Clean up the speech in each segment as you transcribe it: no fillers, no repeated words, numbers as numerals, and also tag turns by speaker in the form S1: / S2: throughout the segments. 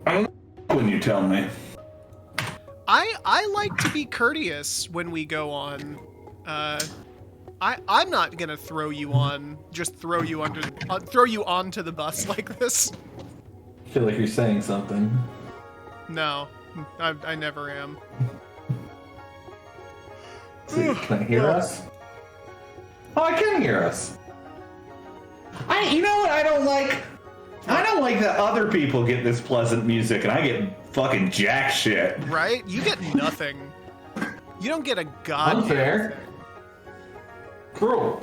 S1: I don't know when you tell me.
S2: I like to be courteous when we go on. I'm not gonna throw you throw you onto the bus like this.
S1: I feel like you're saying something.
S2: No, I never am.
S1: So you can't hear us? Oh, I can hear us. You know what I don't like? I don't like that other people get this pleasant music and I get fucking jack shit.
S2: Right? You get nothing. You don't get a goddamn
S1: Unfair.
S2: thing.
S1: Cruel.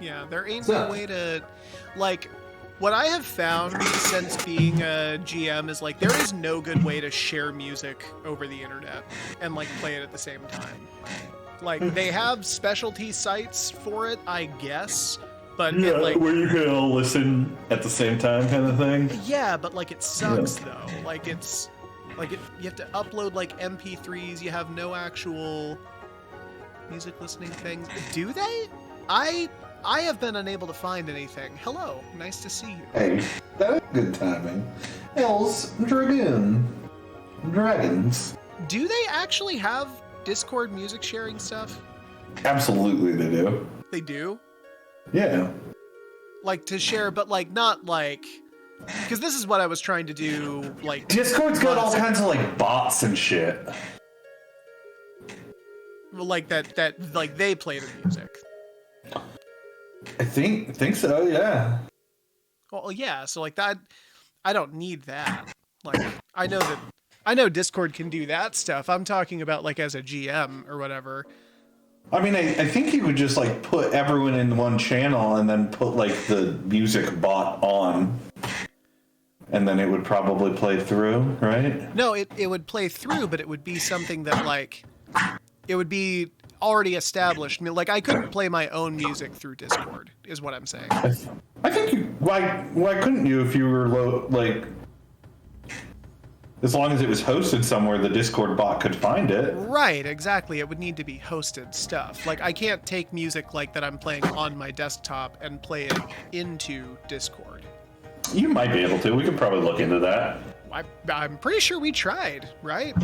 S2: Yeah, there ain't no way to, like, What I have found since being a GM is like there is no good way to share music over the internet and like play it at the same time. Like they have specialty sites for it, I guess, but
S1: Yeah,
S2: it, like
S1: where you can all listen at the same time, kind of thing.
S2: yeah, but like it sucks though. Like it's like you have to upload like MP3s. You have no actual music listening things. Do they? I have been unable to find anything. Hello, nice to see you.
S1: Hey, that is good timing. Elves, dragons.
S2: Do they actually have Discord music sharing stuff?
S1: Absolutely, they do.
S2: They do?
S1: Yeah.
S2: Like to share, but like not like... Because this is what I was trying to do, like...
S1: Discord's got all kinds of like bots and shit.
S2: Like that like they play the music.
S1: I think so, yeah.
S2: Well, yeah, so like that, I don't need that. Like, I know Discord can do that stuff. I'm talking about like as a GM or whatever.
S1: I mean, I think you would just like put everyone in one channel and then put like the music bot on. And then it would probably play through, right?
S2: No, it would play through, but it would be something that like, it would be already established. I mean, like I couldn't play my own music through Discord, is what I'm saying.
S1: I think why couldn't you if you were like, as long as it was hosted somewhere, the Discord bot could find it.
S2: Right, exactly. It would need to be hosted stuff. Like I can't take music like that I'm playing on my desktop and play it into Discord.
S1: You might be able to. We could probably look into that.
S2: I'm pretty sure we tried, right?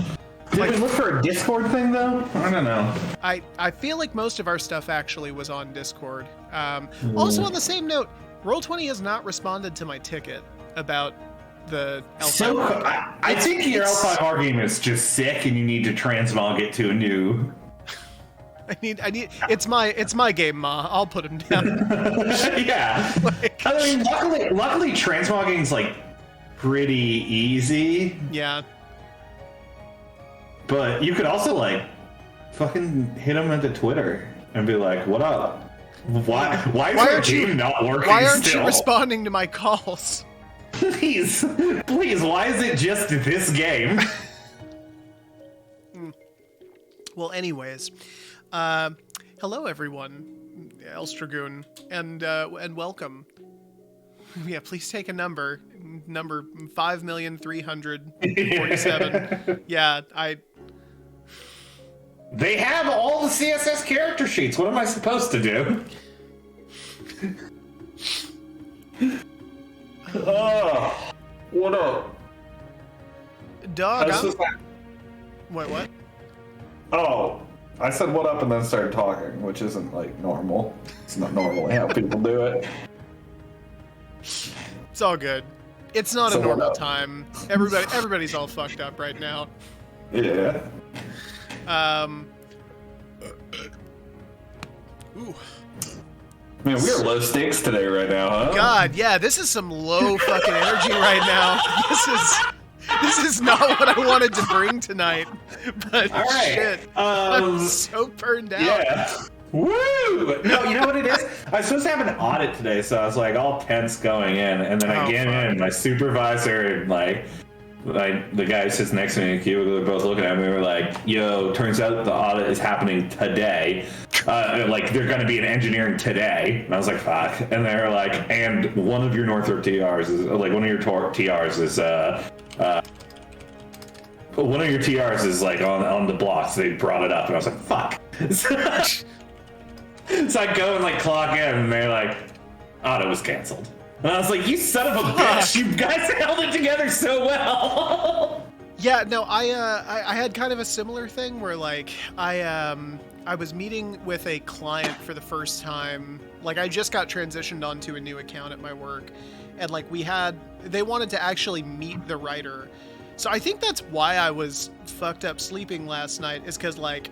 S1: Did we look for a Discord thing though? I don't know.
S2: I feel like most of our stuff actually was on Discord. Also on the same note, Roll20 has not responded to my ticket about the L5.
S1: So I think your L5R game is just sick, and you need to transmog it to a new.
S2: I need. It's my game, Ma. I'll put him down.
S1: Yeah.
S2: Like,
S1: I mean, luckily, transmogging's like pretty easy.
S2: yeah.
S1: But you could also like fucking hit them into Twitter and be like, "What up? Why is your game not working?
S2: Why aren't
S1: still?
S2: you responding to my calls?
S1: Please, why is it just this game?"
S2: Well, anyways, hello everyone, Elstragoon, and welcome. Yeah, please take a number 5,347,000. Yeah,
S1: They have all the CSS character sheets. What am I supposed to do? Oh, what up?
S2: Dog. What?
S1: Oh, I said what up and then started talking, which isn't like normal. It's not normally how people do it.
S2: It's all good. It's not a normal time. Everybody's all fucked up right now.
S1: Yeah.
S2: Ooh.
S1: Man, we are low stakes today right now, huh?
S2: God, yeah, this is some low fucking energy right now. This is not what I wanted to bring tonight. But
S1: all right.
S2: shit, I'm so burned out.
S1: Yeah. Woo! No, you know what it is? I was supposed to have an audit today, so I was like all tense going in, and then I get in, my supervisor and like the guy who sits next to me in the cubicle, they're both looking at me. We're like, "Yo, turns out the audit is happening today. Like they're going to be in engineering today." And I was like, "Fuck!" And they're like, "And one of your Northrop TRs is like one of your TRs is one of your TRs is like on the block." So they brought it up, and I was like, "Fuck." So I go and like clock in, and they're like, "Audit was canceled." And I was like, "You son of a bitch! You guys held it together so well."
S2: Yeah, no, I had kind of a similar thing where like I was meeting with a client for the first time. Like I just got transitioned onto a new account at my work, and like they wanted to actually meet the writer. So I think that's why I was fucked up sleeping last night, is because like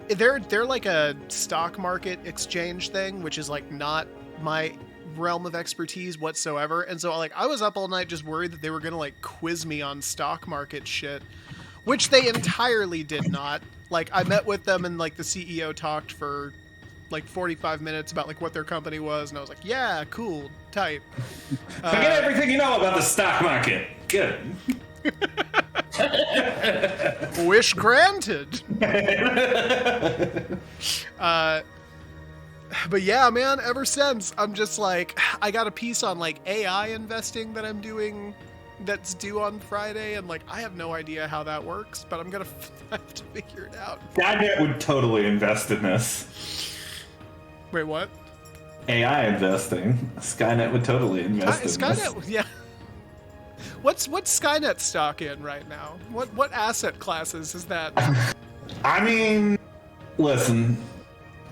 S2: they're like a stock market exchange thing, which is like not my realm of expertise whatsoever. And so like I was up all night just worried that they were gonna like quiz me on stock market shit, which they entirely did not. Like I met with them and like the CEO talked for like 45 minutes about like what their company was, and I was like, yeah, cool, tight.
S1: Forget everything you know about the stock market. Good.
S2: Wish granted. But yeah, man, ever since, I'm just like, I got a piece on like AI investing that I'm doing that's due on Friday, and like, I have no idea how that works, but I'm gonna have to figure it out.
S1: Skynet would totally invest in this.
S2: Wait, what?
S1: AI investing. Skynet would totally invest in
S2: Skynet,
S1: this.
S2: yeah. What's Skynet stock in right now? What asset classes is that?
S1: I mean, listen,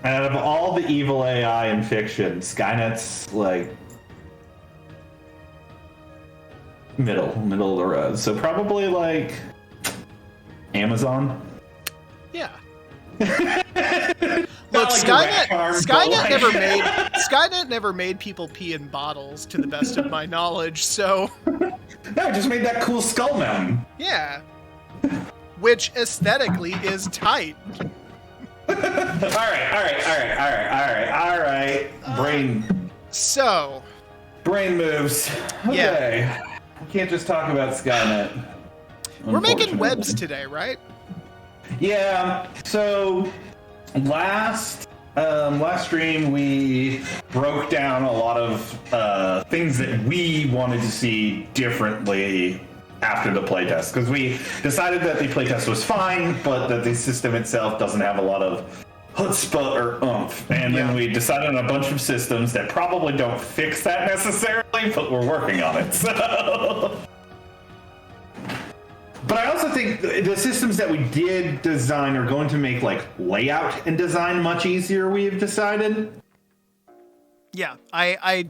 S1: out of all the evil AI in fiction, Skynet's like middle of the road. So probably like Amazon.
S2: Yeah.
S1: Look,
S2: Look, Skynet never made people pee in bottles, to the best of my knowledge. So
S1: no, it just made that cool skull mountain.
S2: yeah, which aesthetically is tight.
S1: All right. Brain moves. Okay.
S2: Yeah.
S1: We can't just talk about Skynet.
S2: We're making webs today, right?
S1: Yeah. So last stream we broke down a lot of things that we wanted to see differently after the playtest, because we decided that the playtest was fine, but that the system itself doesn't have a lot of chutzpah or oomph. And then we decided on a bunch of systems that probably don't fix that necessarily, but we're working on it. So. But I also think the systems that we did design are going to make like layout and design much easier, we have decided.
S2: Yeah, I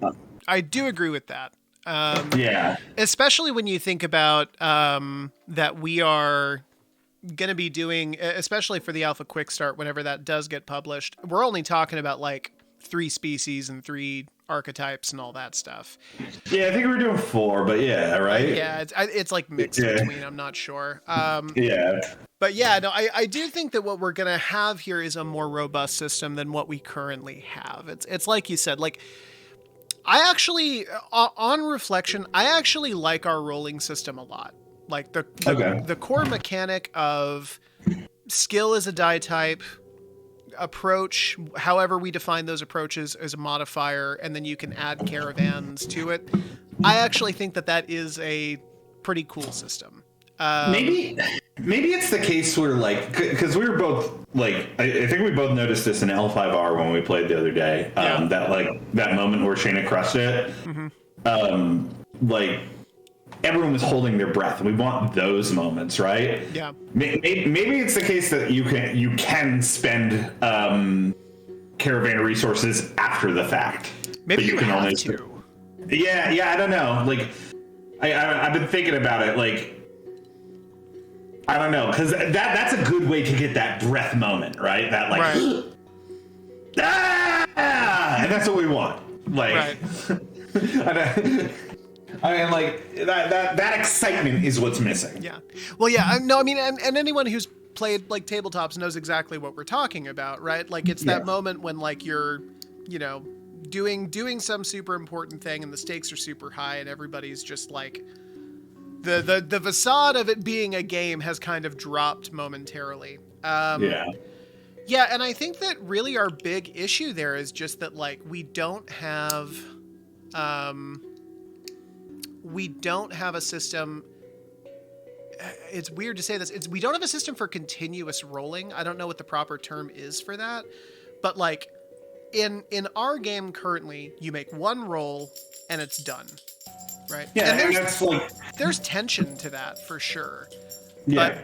S2: do agree with that.
S1: Yeah.
S2: Especially when you think about that we are going to be doing, especially for the Alpha Quick Start, whenever that does get published, we're only talking about like 3 species and 3 archetypes and all that stuff.
S1: Yeah, I think we're doing 4, but yeah, right?
S2: Yeah, it's like mixed between, I'm not sure.
S1: Yeah.
S2: But yeah, no, I do think that what we're going to have here is a more robust system than what we currently have. It's like you said, like, I actually, on reflection, I actually like our rolling system a lot. Like the core mechanic of skill as a die type, approach, however we define those approaches, as a modifier, and then you can add caravans to it. I actually think that is a pretty cool system.
S1: Maybe it's the case where, like, because we were both like, I think we both noticed this in L5R when we played the other day. That moment where Shayna crushed it. Mm-hmm. Like, everyone was holding their breath. We want those moments, right?
S2: Yeah.
S1: Maybe it's the case that you can spend caravan resources after the fact.
S2: Maybe you can have to.
S1: Yeah. I don't know. Like, I've been thinking about it. Like, I don't know, because that's a good way to get that breath moment, right? That like, right. And that's what we want. Like, right. I mean, like, that excitement is what's missing.
S2: Yeah. Well, yeah. No, I mean, and anyone who's played like tabletops knows exactly what we're talking about, right? Like, it's that moment when like you're, you know, doing some super important thing and the stakes are super high and everybody's just like, the facade of it being a game has kind of dropped momentarily. Yeah, and I think that really our big issue there is just that, like, we don't have a system. It's weird to say this. We don't have a system for continuous rolling. I don't know what the proper term is for that, but like in our game currently, you make one roll and it's done. Right.
S1: Yeah,
S2: and there's tension to that for sure. Yeah. But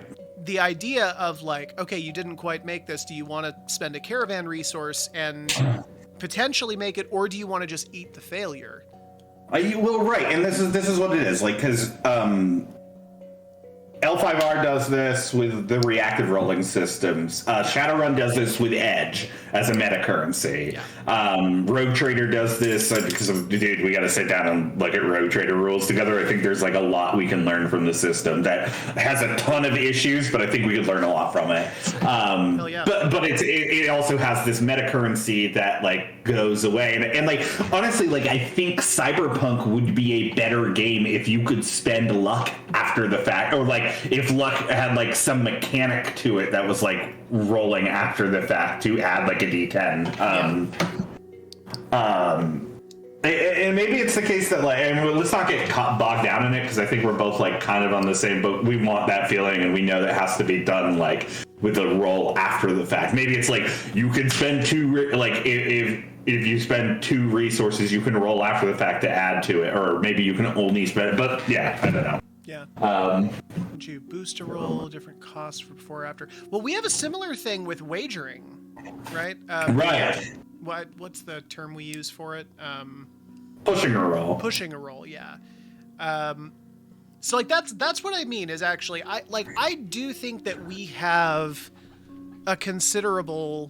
S2: the idea of like, okay, you didn't quite make this. Do you want to spend a caravan resource and potentially make it, or do you want to just eat the failure?
S1: Well, right, and this is what it is. Like, because L5R does this with the reactive rolling systems. Shadowrun does this with Edge as a meta currency.
S2: Yeah.
S1: Rogue Trader does this because dude, we got to sit down and look at Rogue Trader rules together. I think there's like a lot we can learn from the system that has a ton of issues, but I think we could learn a lot from it.
S2: Hell yeah.
S1: But it also has this meta currency that like goes away, and like honestly, like I think Cyberpunk would be a better game if you could spend luck after the fact, or like if luck had like some mechanic to it that was like rolling after the fact to add like a D10. And maybe it's the case that like, and let's not get bogged down in it because I think we're both like kind of on the same boat. We want that feeling, and we know that has to be done like with a roll after the fact. Maybe it's like you can spend if you spend 2 resources, you can roll after the fact to add to it, or maybe you can only spend. But yeah, I don't know.
S2: Yeah. Would you boost a roll, different costs for before or after? Well, we have a similar thing with wagering, right?
S1: Right.
S2: What's the term we use for it?
S1: Pushing a roll.
S2: Pushing a roll, yeah. So like that's what I mean is actually I do think that we have a considerably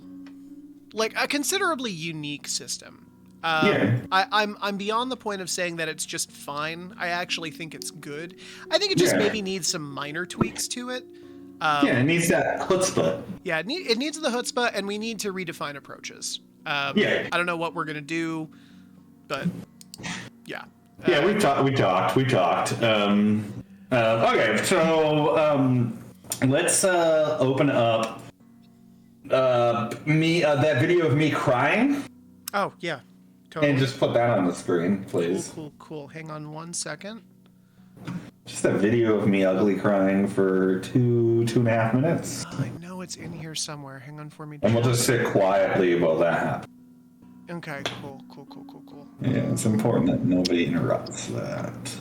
S2: unique system. I'm beyond the point of saying that it's just fine. I actually think it's good. I think it just maybe needs some minor tweaks to it.
S1: It needs that chutzpah.
S2: Yeah, it needs the chutzpah, and we need to redefine approaches. I don't know what we're gonna do, but yeah.
S1: We talked. Okay, so let's open up that video of me crying.
S2: Oh yeah, totally.
S1: And just put that on the screen, please.
S2: Cool. Hang on 1 second.
S1: Just a video of me ugly crying for 2.5 minutes.
S2: I know it's in here somewhere. Hang on for me.
S1: And we'll just sit quietly while that happens.
S2: Okay, cool.
S1: Yeah, it's important that nobody interrupts that.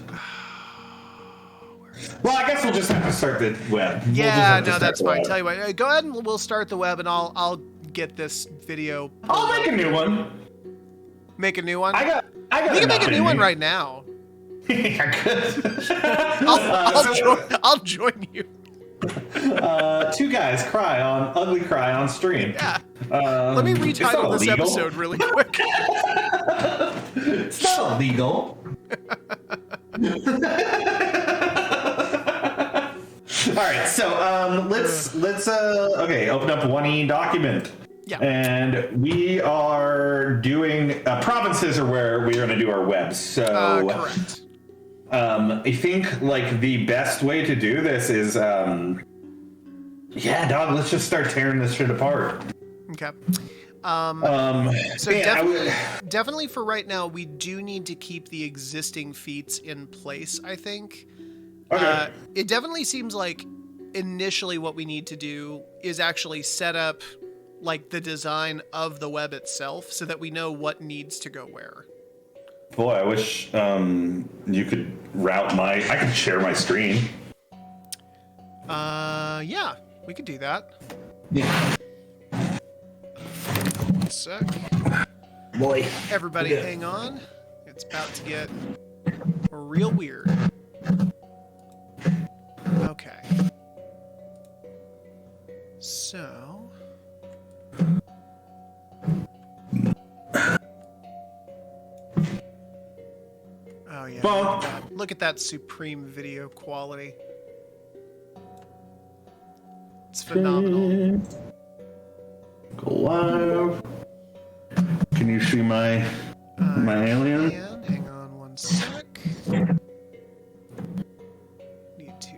S1: Well, I guess we'll just have to start the web.
S2: Yeah, no, that's fine. Tell you what, go ahead and we'll start the web, and I'll get this video.
S1: I'll make a new one.
S2: Make a new one?
S1: I got
S2: you can make a new one right now.
S1: I could.
S2: I'll join you.
S1: 2 guys ugly cry on stream.
S2: Yeah. Let me retitle this
S1: illegal.
S2: episode really quick.
S1: It's not illegal. All right, so let's open up 1E document.
S2: Yeah.
S1: And we are doing provinces are where we're going to do our webs. So
S2: correct.
S1: I think like the best way to do this is let's just start tearing this shit apart.
S2: Okay. Definitely for right now, we do need to keep the existing feats in place, I think.
S1: Okay.
S2: It definitely seems like initially what we need to do is actually set up like the design of the web itself so that we know what needs to go where.
S1: Boy, I wish you could I could share my screen.
S2: Yeah, we could do that.
S1: Yeah.
S2: 1 sec.
S1: Boy.
S2: Everybody hang on. It's about to get real weird. Okay. So... Oh yeah. Look at that supreme video quality. It's phenomenal.
S1: Go live. Can you see my alien?
S2: Hang on 1 sec. Need to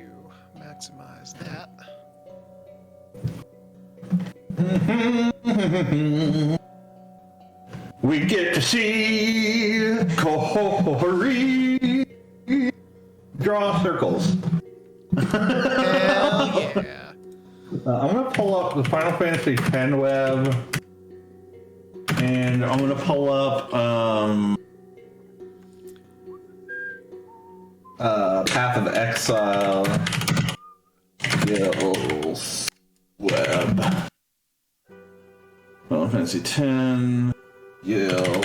S2: maximize that.
S1: We get to see Kohori draw circles.
S2: Hell yeah.
S1: I'm going to pull up the Final Fantasy X web, and I'm going to pull up Path of Exile Gills web. Final Fantasy X Gill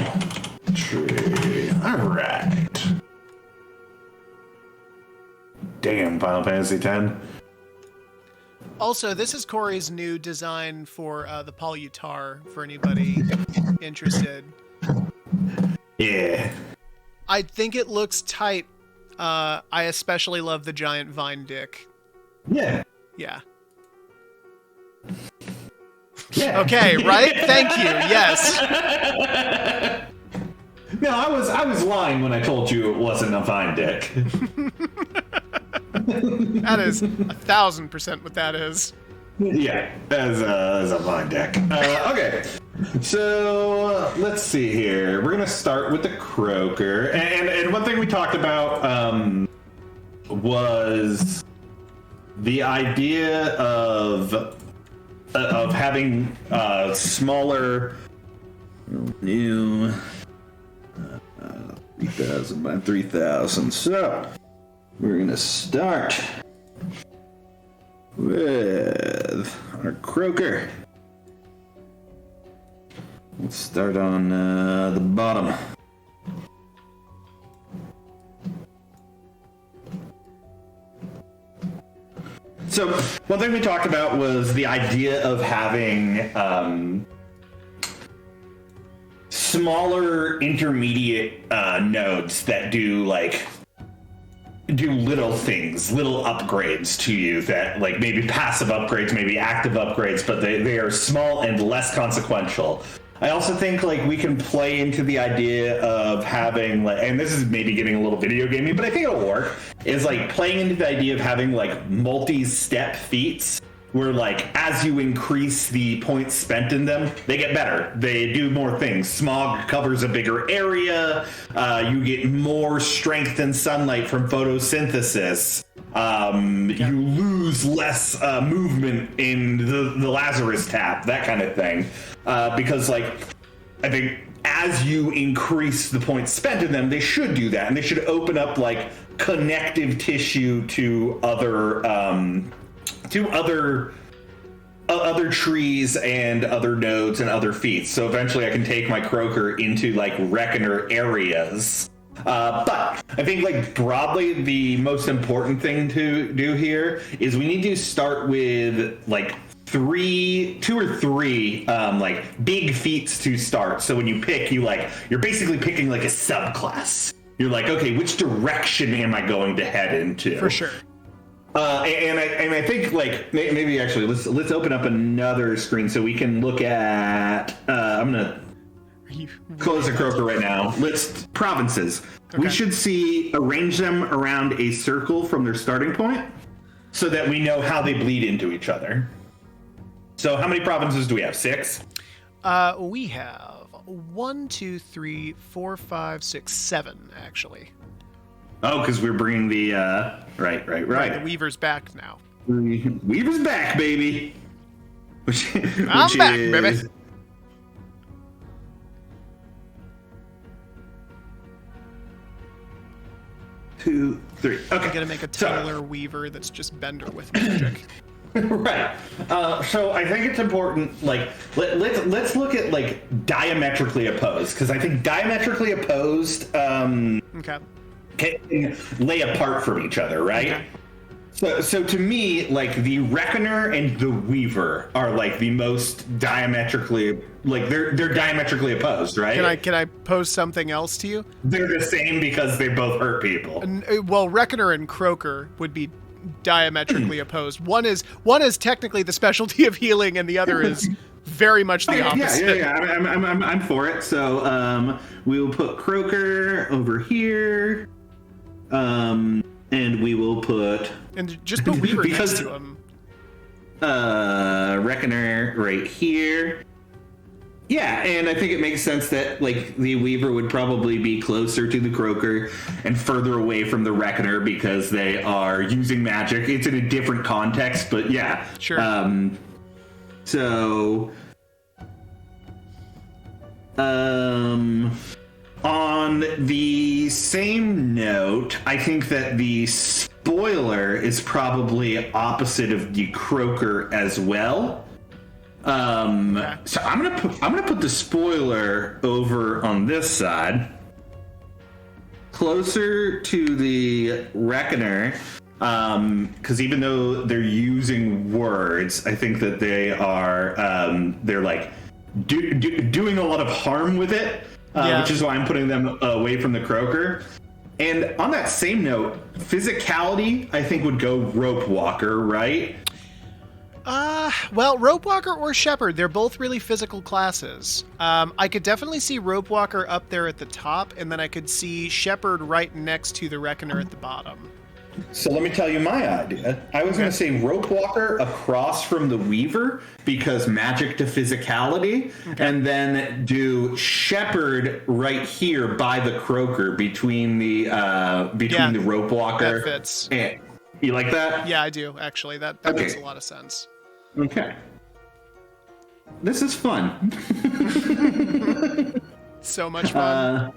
S1: Tree. Alright. damn, Final Fantasy X.
S2: Also, this is Corey's new design for the Polyutar, for anybody interested.
S1: Yeah.
S2: I think it looks tight. I especially love the giant vine dick.
S1: Yeah.
S2: Yeah.
S1: Yeah.
S2: Okay, right? Thank you. Yes.
S1: No, I was lying when I told you it wasn't a vine dick.
S2: That is 1,000% what that is.
S1: Yeah, as a vine dick. Okay, so let's see here. We're gonna start with the croaker, and one thing we talked about was the idea of having smaller new 3,000 by 3,000. So we're gonna start with our croaker. Let's start on the bottom. So one thing we talked about was the idea of having smaller intermediate nodes that do little things, little upgrades to you that like maybe passive upgrades, maybe active upgrades, but they are small and less consequential. I also think like we can play into the idea of having like, and this is maybe getting a little video gamey, but I think it'll work, is like playing into the idea of having like multi-step feats where like as you increase the points spent in them, they get better. They do more things. Smog covers a bigger area. You get more strength and sunlight from photosynthesis. You lose less movement in the Lazarus tap, that kind of thing. Because like, I think as you increase the points spent in them, they should do that. And they should open up like connective tissue to other trees and other nodes and other feats. So eventually I can take my croaker into like reckoner areas. But I think like broadly the most important thing to do here is we need to start with like two or three like big feats to start. So when you pick, you're basically picking like a subclass. You're like, okay, which direction am I going to head into?
S2: For sure.
S1: And I think like maybe actually let's open up another screen so we can look at. I'm gonna close the croaker right now. Let's provinces. Okay. We should arrange them around a circle from their starting point, so that we know how they bleed into each other. So how many provinces do we have? 6.
S2: We have 1, 2, 3, 4, 5, 6, 7 actually.
S1: Oh, because we're bringing the right.
S2: The Weaver's back now.
S1: Weaver's back, baby.
S2: I'm back, baby.
S1: 2, 3. Okay.
S2: I'm gonna make a tailor Weaver that's just Bender with magic.
S1: Right. So I think it's important. Like, let's look at like diametrically opposed, because I think diametrically opposed.
S2: Okay.
S1: Can lay apart from each other, right? Okay. So to me, like the Reckoner and the Weaver are like the most diametrically, like they're diametrically opposed, right?
S2: Can I pose something else to you?
S1: They're the same because they both hurt people.
S2: Well, Reckoner and Croaker would be diametrically opposed. One is technically the specialty of healing, and the other is very much the opposite.
S1: Yeah. I'm for it. So we will put Croaker over here. And we will put...
S2: And just put Weaver next to him.
S1: Reckoner right here. Yeah, and I think it makes sense that like the Weaver would probably be closer to the Croaker and further away from the Reckoner because they are using magic. It's in a different context, but yeah.
S2: Sure.
S1: On the same note, I think that the spoiler is probably opposite of the Croaker as well. So I'm gonna put the spoiler over on this side, closer to the Reckoner, Because even though they're using words, I think that they are they're like doing a lot of harm with it, which is why I'm putting them away from the croaker. And on that same note, physicality, I think, would go rope walker, right?
S2: Well, rope walker or shepherd, they're both really physical classes. I could definitely see rope walker up there at the top, and then I could see shepherd right next to the reckoner at the bottom.
S1: So let me tell you my idea. I was going to say rope walker across from the weaver because magic to physicality, and then do shepherd right here by the croaker between the rope walker.
S2: That fits.
S1: And, you like that?
S2: Yeah, I do actually. That makes a lot of sense.
S1: Okay. This is fun.
S2: So much fun.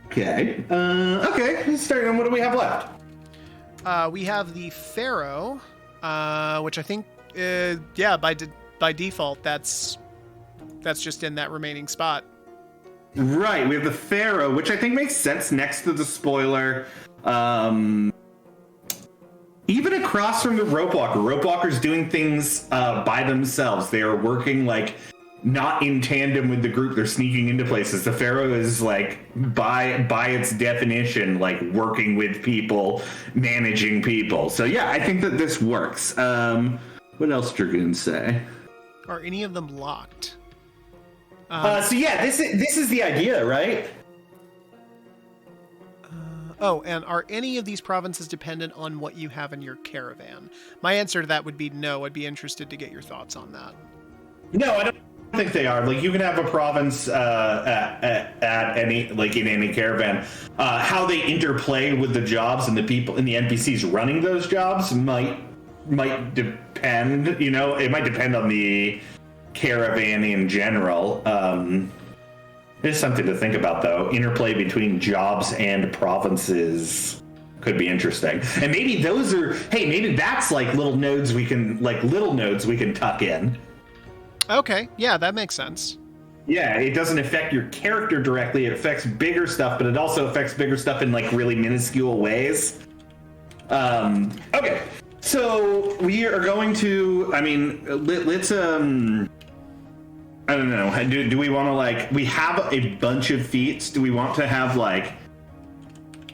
S1: Okay. Okay. Starting on, what do we have left?
S2: We have the Pharaoh, which I think, by default, that's just in that remaining spot.
S1: Right. We have the Pharaoh, which I think makes sense next to the spoiler. Even across from the rope walker. Rope walker's doing things by themselves. They are working like not in tandem with the group. They're sneaking into places. The Pharaoh is like by its definition, like working with people, managing people. So yeah, I think that this works. What else Dragoon say?
S2: Are any of them locked?
S1: So yeah, this is the idea, right?
S2: Oh, and are any of these provinces dependent on what you have in your caravan? My answer to that would be no. I'd be interested to get your thoughts on that.
S1: No, I don't think they are. Like, you can have a province at any, like, in any caravan. How they interplay with the jobs and the people and the NPCs running those jobs might depend. You know, it might depend on the caravan in general. There's something to think about, though. Interplay between jobs and provinces could be interesting. And maybe those are, hey, maybe that's like little nodes we can tuck in.
S2: Okay, yeah, that makes sense.
S1: Yeah, it doesn't affect your character directly. It affects bigger stuff, but it also affects bigger stuff in like really minuscule ways. Okay, so we are going to, I mean, let's I don't know. Do we want to, like, we have a bunch of feats. Do we want to have like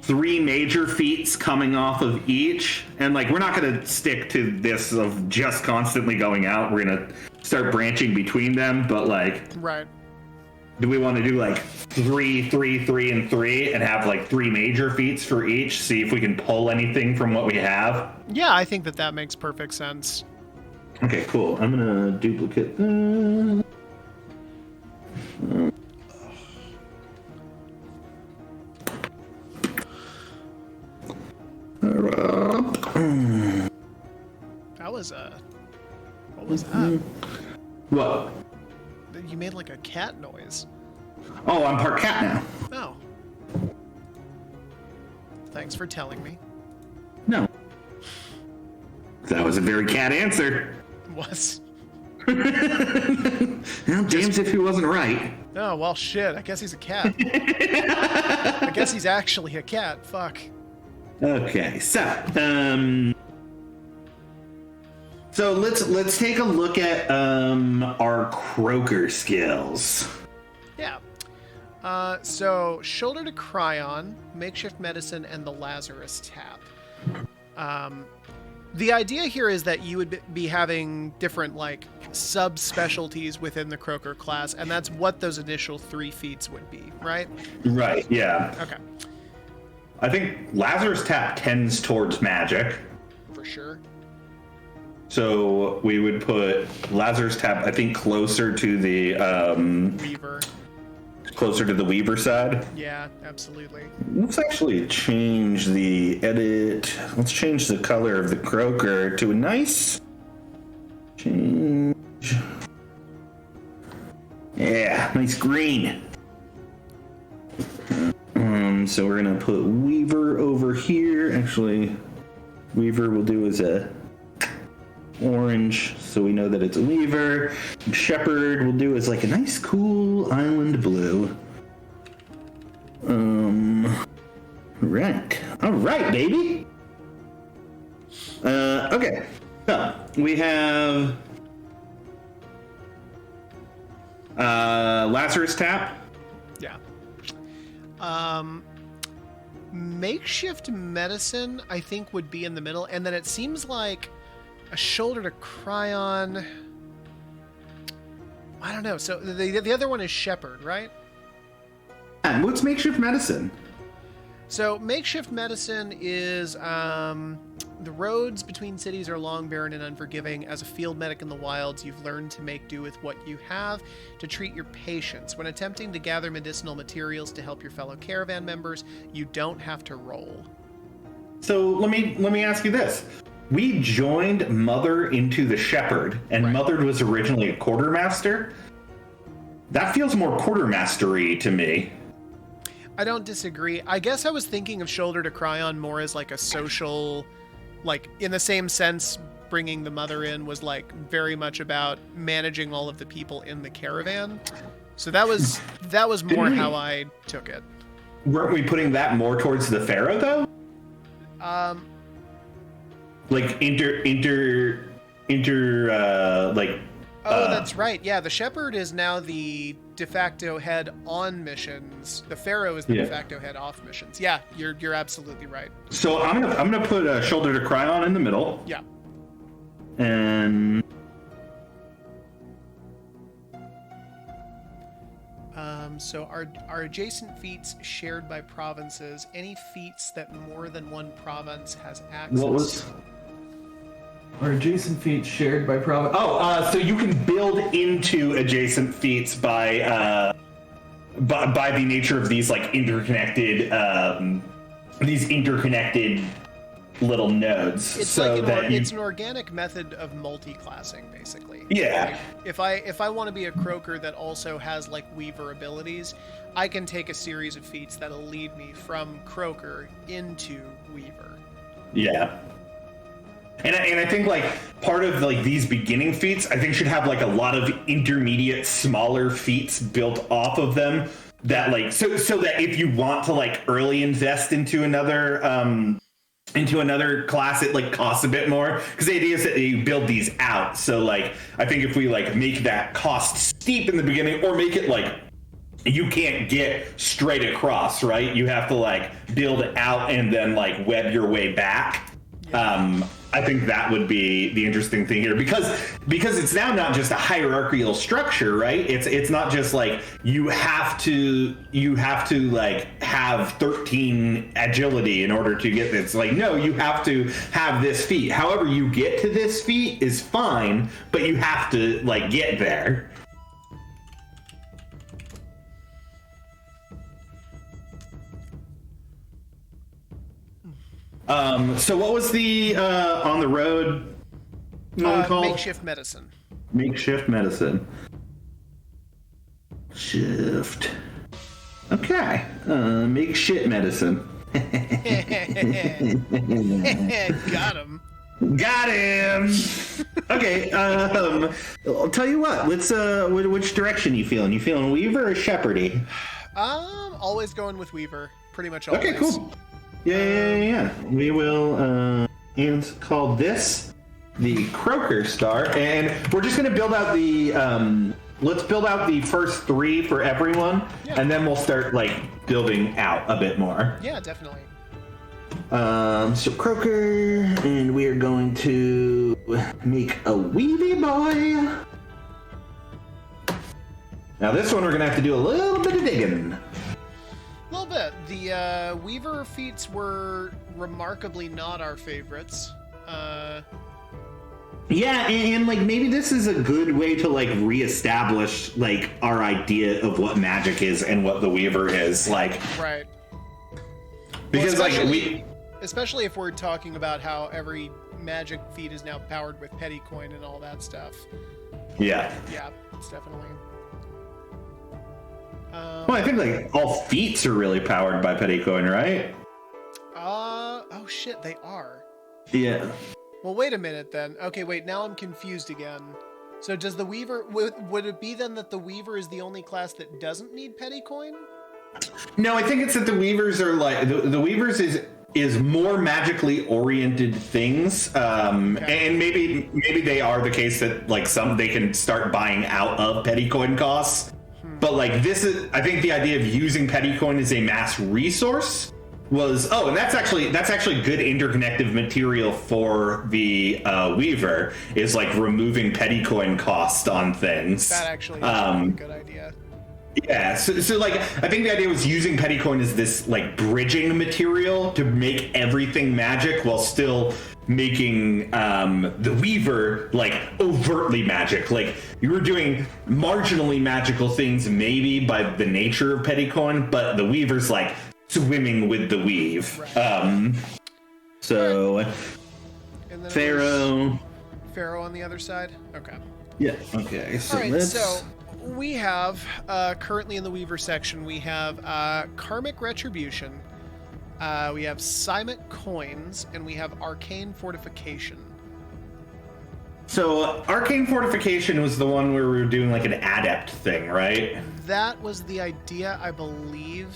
S1: 3 major feats coming off of each? And like, we're not going to stick to this of just constantly going out. We're going to start branching between them. But like,
S2: right.
S1: Do we want to do like 3, 3, 3, and 3 and have like 3 major feats for each? See if we can pull anything from what we have.
S2: Yeah, I think that makes perfect sense.
S1: Okay, cool. I'm going to duplicate that.
S2: What was that?
S1: What?
S2: You made like a cat noise.
S1: Oh, I'm part cat now.
S2: Oh. Thanks for telling me.
S1: No. That was a very cat answer.
S2: Was.
S1: Well, James, if he wasn't right.
S2: Oh, well, shit. I guess he's a cat. I guess he's actually a cat. Fuck.
S1: Okay, so let's take a look at our croaker skills.
S2: Yeah. So shoulder to cry on, makeshift medicine, and the Lazarus tap. The idea here is that you would be having different like subspecialties within the croaker class, and that's what those initial 3 feats would be, right?
S1: Right. Yeah.
S2: Okay.
S1: I think Lazarus tap tends towards magic.
S2: For sure.
S1: So we would put Lazarus tap, I think, closer to the
S2: Weaver.
S1: Closer to the Weaver side.
S2: Yeah, absolutely.
S1: Let's actually change the edit. Let's change the color of the croaker to a nice change. Yeah, nice green. So we're gonna put Weaver over here. Actually, Weaver we'll do as a orange, so we know that it's a Weaver. Shepherd we'll do as like a nice cool island blue. All right, baby. Okay. So we have Lazarus Tap.
S2: Yeah. Makeshift Medicine, I think, would be in the middle, and then it seems like a Shoulder to Cry On. I don't know. So the other one is Shepherd, right?
S1: And what's Makeshift Medicine?
S2: So Makeshift Medicine is the roads between cities are long, barren, and unforgiving. As a field medic in the wilds, you've learned to make do with what you have to treat your patients. When attempting to gather medicinal materials to help your fellow caravan members, you don't have to roll.
S1: So let me ask you this. We joined Mother into the Shepherd, and
S2: Right.
S1: Mother was originally a quartermaster. That feels more quartermastery to me.
S2: I don't disagree. I guess I was thinking of Shoulder to Cry On more as like a social, like in the same sense, bringing the mother in was like very much about managing all of the people in the caravan. So that was more how I took it.
S1: Weren't we putting that more towards the Pharaoh though? Like
S2: That's right. Yeah, the Shepherd is now the de facto head on missions. The Pharaoh is the de facto head off missions. Yeah, you're absolutely right.
S1: So I'm gonna put a Shoulder to Cry On in the middle.
S2: Yeah.
S1: And
S2: so are adjacent feats shared by provinces? Any feats that more than one province has access?
S1: what was?
S3: Are adjacent feats shared by province?
S1: So you can build into adjacent feats by the nature of these like interconnected little nodes.
S2: It's
S1: so
S2: like
S1: that
S2: it's an organic method of multi-classing, basically.
S1: Yeah.
S2: Like, if I want to be a croaker that also has like Weaver abilities, I can take a series of feats that'll lead me from croaker into Weaver.
S1: Yeah. And I think like part of like these beginning feats, I think should have like a lot of intermediate smaller feats built off of them that like so that if you want to like early invest into another class, it like costs a bit more, because the idea is that you build these out. So like I think if we like make that cost steep in the beginning, or make it like you can't get straight across, right? You have to like build out and then like web your way back. I think that would be the interesting thing here, because it's now not just a hierarchical structure, right? It's not just like you have to like have 13 agility in order to get this. Like, no, you have to have this feat. However you get to this feat is fine, but you have to like get there. So what was the on the road one called?
S2: Makeshift Medicine.
S1: Makeshift Medicine. Shift. Okay. Makeshift Medicine.
S2: Got him.
S1: Got him. Okay. I'll tell you what. Let's. Which direction you feeling? You feeling Weaver or Shepherdy?
S2: Always going with Weaver. Pretty much always.
S1: Okay. Cool. Yeah. We will and call this the Croaker Star, and we're just gonna build out the let's build out the first 3 for everyone, and then we'll start like building out a bit more.
S2: Yeah, definitely.
S1: So Croaker, and we are going to make a Weavy boy. Now this one we're gonna have to do a little bit of digging.
S2: A little bit. The Weaver feats were remarkably not our favorites.
S1: Yeah, and like maybe this is a good way to like reestablish like our idea of what magic is and what the Weaver is, like.
S2: Right.
S1: Because
S2: especially if we're talking about how every magic feat is now powered with petty coin and all that stuff.
S1: Yeah.
S2: Yeah, it's definitely.
S1: Well, I think like all feats are really powered by petty coin, right?
S2: Oh shit, they are.
S1: Yeah.
S2: Well, wait a minute then. Okay, wait, now I'm confused again. So does the Weaver, would it be then that the Weaver is the only class that doesn't need petty coin?
S1: No, I think it's that the Weavers are like the Weavers is more magically oriented things, and maybe they are the case that like some they can start buying out of petty coin costs, but like this is I think the idea of using petty coin as a mass resource was and that's actually good interconnective material for the Weaver is like removing petty coin cost on things.
S2: That actually is a good idea.
S1: Yeah, so like I think the idea was using petty coin as this like bridging material to make everything magic while still making the Weaver like overtly magic. Like you were doing marginally magical things maybe by the nature of petty coin, but the Weaver's like swimming with the weave.
S2: Right.
S1: So
S2: And then Pharaoh on the other side. Okay.
S1: Yeah. Okay. So
S2: All right.
S1: let's...
S2: So we have currently in the Weaver section we have Karmic Retribution, we have Cymic Coins, and we have Arcane Fortification.
S1: So Arcane Fortification was the one where we were doing like an adept thing, right?
S2: That was the idea, I believe.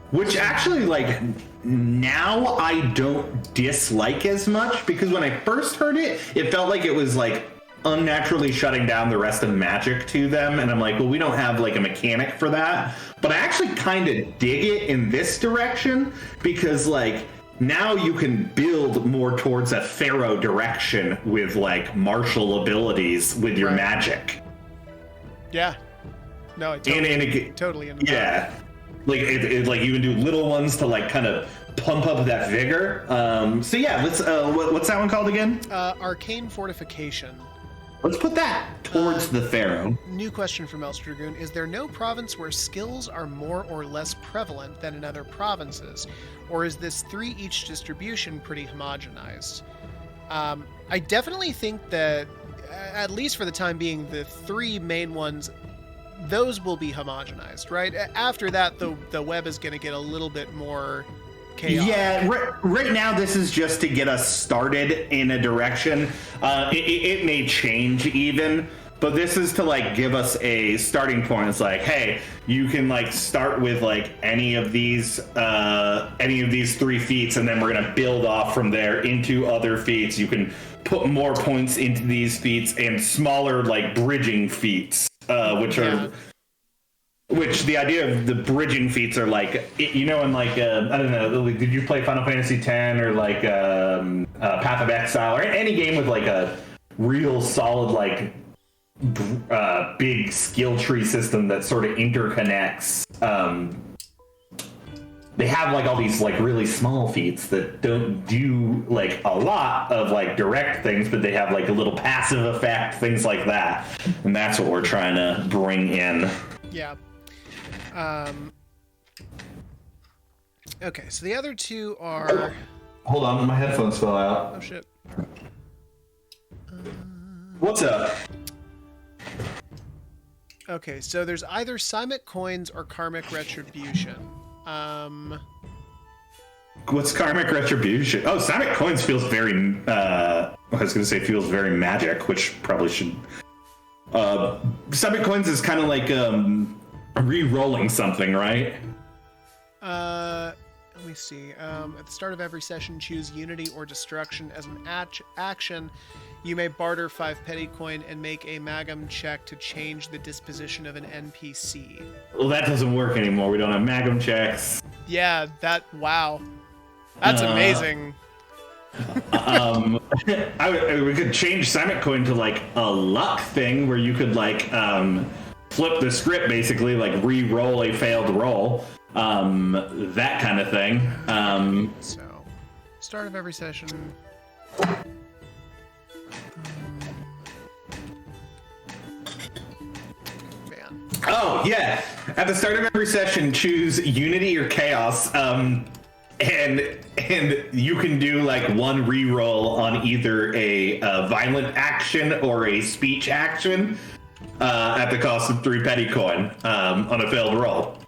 S1: Which actually, like, now I don't dislike as much, because when I first heard it, it felt like it was like unnaturally shutting down the rest of magic to them, and I'm like, well, we don't have like a mechanic for that. But I actually kind of dig it in this direction, because like now you can build more towards a Pharaoh direction with like martial abilities with your magic.
S2: Yeah. No, I totally into
S1: yeah. Like like you can do little ones to like kind of pump up that vigor. So yeah, let's what's that one called again?
S2: Arcane Fortification.
S1: Let's put that towards the Pharaoh.
S2: New question from Elster Dragoon. Is there no province where skills are more or less prevalent than in other provinces? Or is this 3 each distribution pretty homogenized? I definitely think that, at least for the time being, the 3 main ones, those will be homogenized, right? After that, the web is going to get a little bit more chaotic.
S1: Yeah, right now this is just to get us started in a direction. It may change even, but this is to like give us a starting point. It's like, hey, you can like start with like any of these 3 feats, and then we're gonna build off from there into other feats. You can put more points into these feats and smaller like bridging feats, which the idea of the bridging feats are like, you know, in like, I don't know, did you play Final Fantasy X or like Path of Exile or any game with like a real solid, like, big skill tree system that sort of interconnects? They have like all these like really small feats that don't do like a lot of like direct things, but they have like a little passive effect, things like that. And that's what we're trying to bring in.
S2: Yeah. Okay, so the other 2 are...
S1: Hold on, my headphones fell out.
S2: Oh, shit.
S1: What's up?
S2: Okay, so there's either Cymic Coins or Karmic Retribution.
S1: What's Karmic Retribution? Oh, Cymic Coins feels very, I was going to say feels very magic, which probably should... Cymic Coins is kind of like, re-rolling something, right?
S2: Let me see. At the start of every session, choose Unity or Destruction as an action. You may barter 5 petty coin and make a magam check to change the disposition of an NPC.
S1: Well, that doesn't work anymore. We don't have magam checks.
S2: Yeah, wow. That's amazing.
S1: We could change Cymic Coin to like a luck thing where you could like flip the script, basically, like re-roll a failed roll, that kind of thing.
S2: So, start of every session. Man.
S1: Oh yeah, at the start of every session, choose Unity or Chaos, and you can do like 1 re-roll on either a violent action or a speech action. At the cost of 3 petty coin on a failed roll.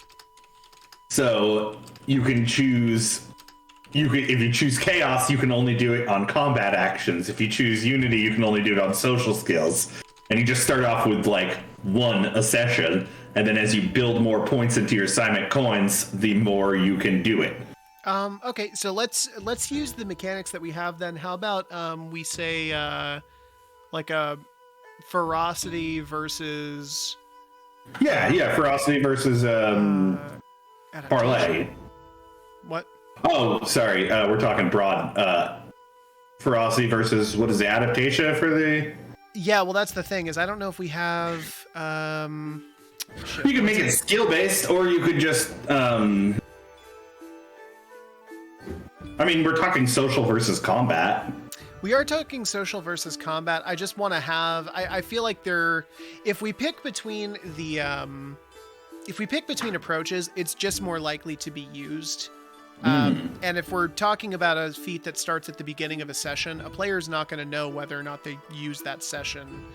S1: So you can choose. If you choose Chaos, you can only do it on combat actions. If you choose Unity, you can only do it on social skills. And you just start off with like 1 a session, And then as you build more points into your assignment coins, the more you can do it.
S2: Okay, so let's use the mechanics that we have then. How about we say like a ferocity versus
S1: ferocity versus parlay.
S2: What?
S1: Oh, sorry, we're talking broad. Ferocity versus what is the adaptation for the?
S2: Yeah, well, that's the thing is I don't know if we have.
S1: You can make it skill based, or you could just. I mean, we're talking social versus combat.
S2: We are talking social versus combat. I just want to have. I feel like if we pick between approaches, it's just more likely to be used. And if we're talking about a feat that starts at the beginning of a session, a player's not going to know whether or not they use that session,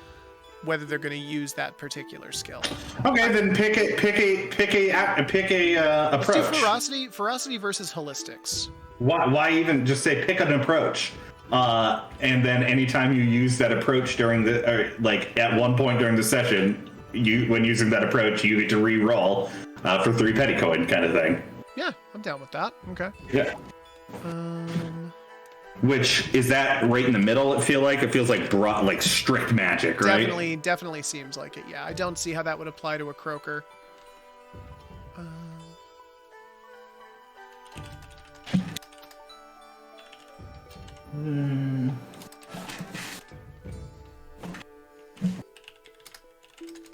S2: whether they're going to use that particular skill.
S1: Okay, then pick a approach.
S2: Let's do ferocity versus holistics.
S1: Why even just say pick an approach? And then anytime you use that approach during at one point during the session, when using that approach, you get to re-roll for 3 petty coin kind of thing.
S2: Yeah, I'm down with that. Okay.
S1: Yeah. Which is that right in the middle? It feels like broad, like strict magic, right?
S2: Definitely seems like it. Yeah, I don't see how that would apply to a croaker.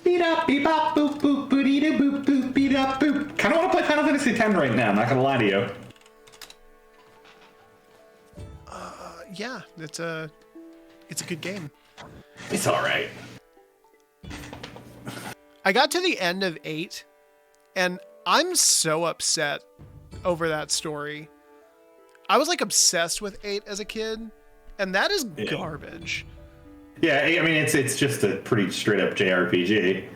S1: Beat up, beep up, boop boop, boop boop boop, beat up, boop. Kind of want to play Final Fantasy X right now. I'm not gonna lie to you.
S2: Yeah, it's a good game.
S1: It's all right.
S2: I got to the end of 8, and I'm so upset over that story. I was like obsessed with 8 as a kid, and that is garbage.
S1: Yeah, I mean it's just a pretty straight up JRPG.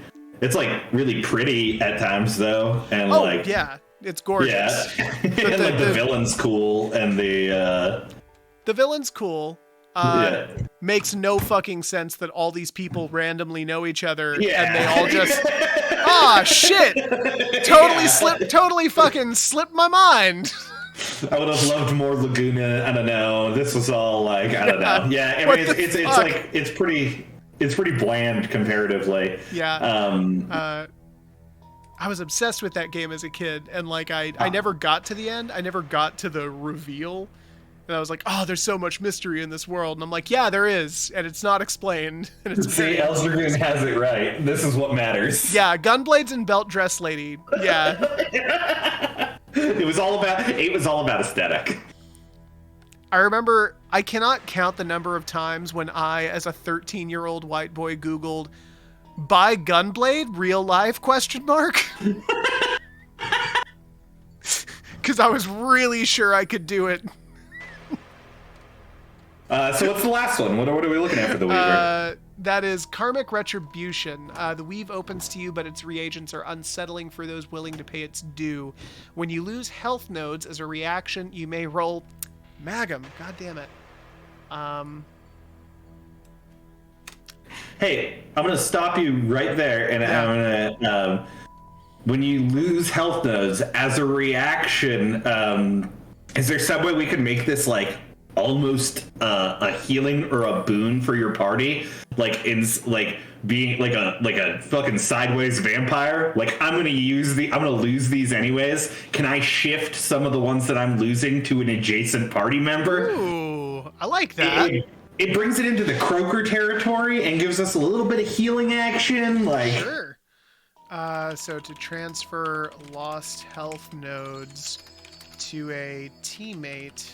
S1: It's like really pretty at times though, and
S2: yeah, it's gorgeous.
S1: Yeah, and the villain's cool, and the
S2: villain's cool. Makes no fucking sense that all these people randomly know each other, and they all just shit, totally fucking slipped my mind.
S1: I would have loved more Laguna. I don't know. This was all like I don't know. Yeah, I mean it's like it's pretty bland comparatively.
S2: Yeah. I was obsessed with that game as a kid, and like I never got to the end. I never got to the reveal. And I was like, oh, there's so much mystery in this world. And I'm like, yeah, there is. And it's not explained. And it's
S1: See, Elzergoon has it right. This is what matters.
S2: Yeah, gunblades and belt dress lady. Yeah.
S1: It was all about aesthetic.
S2: I remember, I cannot count the number of times when I, as a 13-year-old white boy, Googled, buy gunblade, real life, ? Because I was really sure I could do it.
S1: So what's the last one? What are we looking at for the Weaver?
S2: That is Karmic Retribution. The weave opens to you, but its reagents are unsettling for those willing to pay its due. When you lose health nodes as a reaction, you may roll Magum. God damn it.
S1: Hey, I'm going to stop you right there, and I'm going to... when you lose health nodes as a reaction, is there some way we can make this like almost a healing or a boon for your party, being like a fucking sideways vampire? Like I'm gonna lose these anyways. Can I shift some of the ones that I'm losing to an adjacent party member?
S2: Ooh, I like that.
S1: It brings it into the croaker territory and gives us a little bit of healing action.
S2: Sure. So to transfer lost health nodes to a teammate.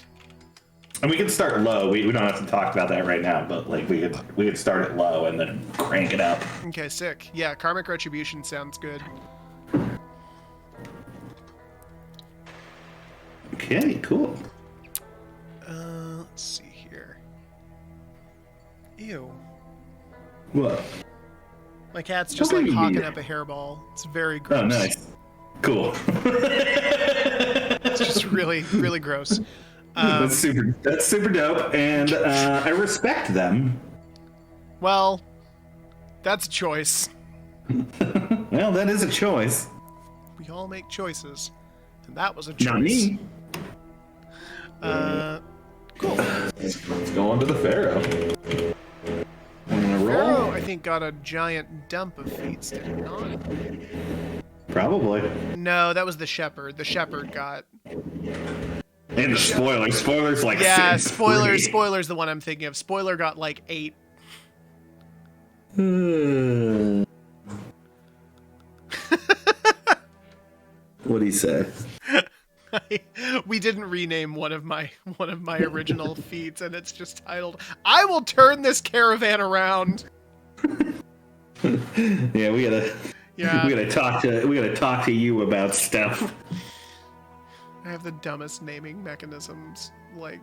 S1: And we can start low. We don't have to talk about that right now, but like we could start it low and then crank it up.
S2: Okay, sick. Yeah, Karmic Retribution sounds good.
S1: Okay, cool.
S2: Let's see here. Ew.
S1: What?
S2: My cat's just like hawking up a hairball. It's very gross.
S1: Oh, nice. Cool.
S2: It's just really, really gross.
S1: That's super dope, and I respect them.
S2: Well, that's a choice.
S1: Well, that is a choice.
S2: We all make choices. And that was a choice.
S1: Not me.
S2: Cool.
S1: Let's go on to the Pharaoh. I'm gonna roll.
S2: Pharaoh, I think, got a giant dump of feats, did he not?
S1: Probably.
S2: No, that was the Shepherd. The Shepherd got...
S1: And the spoiler. Spoiler's like
S2: Yeah,
S1: six,
S2: spoilers.
S1: three.
S2: Spoiler's the one I'm thinking of. Spoiler got like 8.
S1: What'd he say?
S2: We didn't rename one of my original feats, and it's just titled "I will turn this caravan around."
S1: Yeah, we gotta talk to you about stuff.
S2: I have the dumbest naming mechanisms. Like,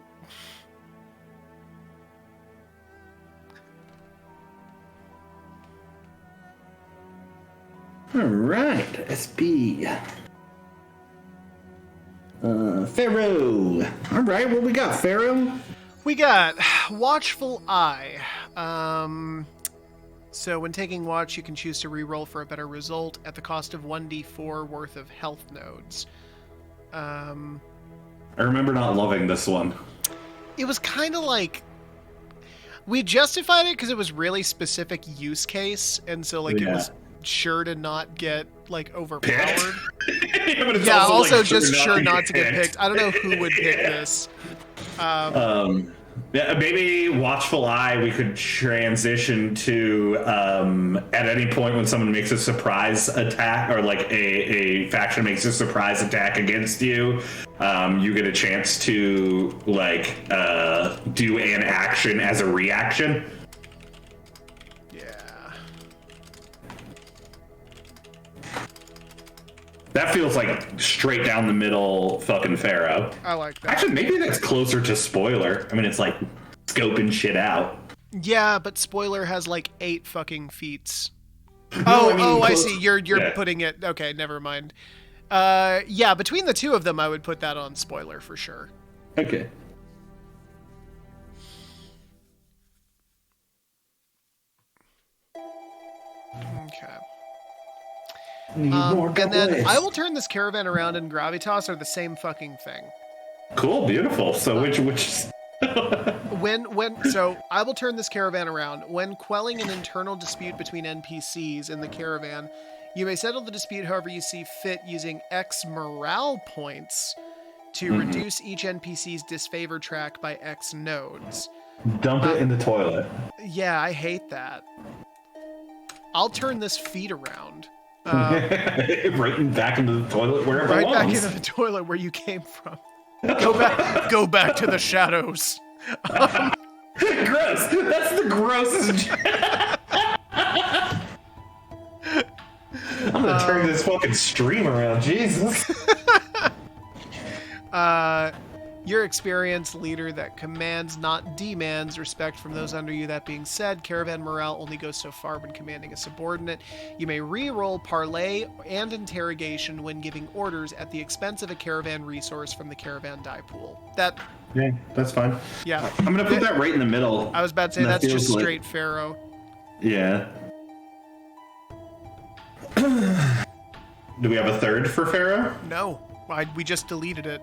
S1: all right, SB. Pharaoh. All right, what we got, Pharaoh?
S2: we got Watchful Eye. So when taking watch, you can choose to reroll for a better result at the cost of 1d4 worth of health nodes.
S1: I remember not loving this one.
S2: It was kind of like we justified it because it was really specific use case, and so like it was sure to not get like overpowered.
S1: Yeah,
S2: also like, just sure not to get picked. I don't know who would pick this.
S1: Yeah, maybe Watchful Eye we could transition to at any point when someone makes a surprise attack, or like a faction makes a surprise attack against you, you get a chance to like do an action as a reaction. That feels like straight down the middle fucking Pharaoh.
S2: I like that.
S1: Actually, maybe that's closer to spoiler. I mean, it's like scoping shit out.
S2: Yeah, but spoiler has like 8 fucking feats.
S1: No,
S2: I see. You're putting it. Okay, never mind. Yeah, between the two of them, I would put that on spoiler for sure.
S1: Okay.
S2: Okay.
S1: And
S2: then I will turn this caravan around and gravitas are the same fucking thing.
S1: Cool, beautiful. So which
S2: So I will turn this caravan around. When quelling an internal dispute between NPCs in the caravan, you may settle the dispute however you see fit using X morale points to reduce each NPC's disfavor track by X nodes.
S1: Dump it in the toilet.
S2: Yeah, I hate that. I'll turn this feat around.
S1: Right back into the toilet where it
S2: Right
S1: belongs.
S2: back into the toilet where you came from. Go back to the shadows.
S1: Gross. That's the grossest. I'm gonna turn this fucking stream around. Jesus.
S2: Your experienced leader that commands, not demands, respect from those under you. That being said, caravan morale only goes so far when commanding a subordinate. You may re-roll parlay and interrogation when giving orders at the expense of a caravan resource from the caravan die pool.
S1: Yeah, that's fine.
S2: Yeah.
S1: I'm gonna put that right in the middle.
S2: I was about to say that's just straight Pharaoh.
S1: Yeah. Do we have a third for Pharaoh?
S2: No, we just deleted it.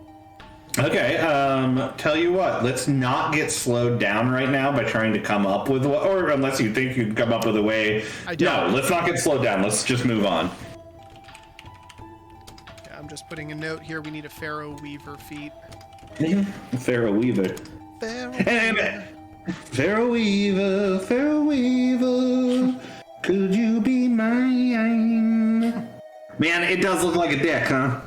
S1: Okay, tell you what, let's not get slowed down right now by trying to come up with what, or unless you think you can come up with a way.
S2: I don't.
S1: No, let's not get slowed down. Let's just move on.
S2: Yeah, I'm just putting a note here. We need a Pharaoh Weaver feat.
S1: Pharaoh Weaver. Pharaoh Weaver, could you be mine? Man, it does look like a dick, huh?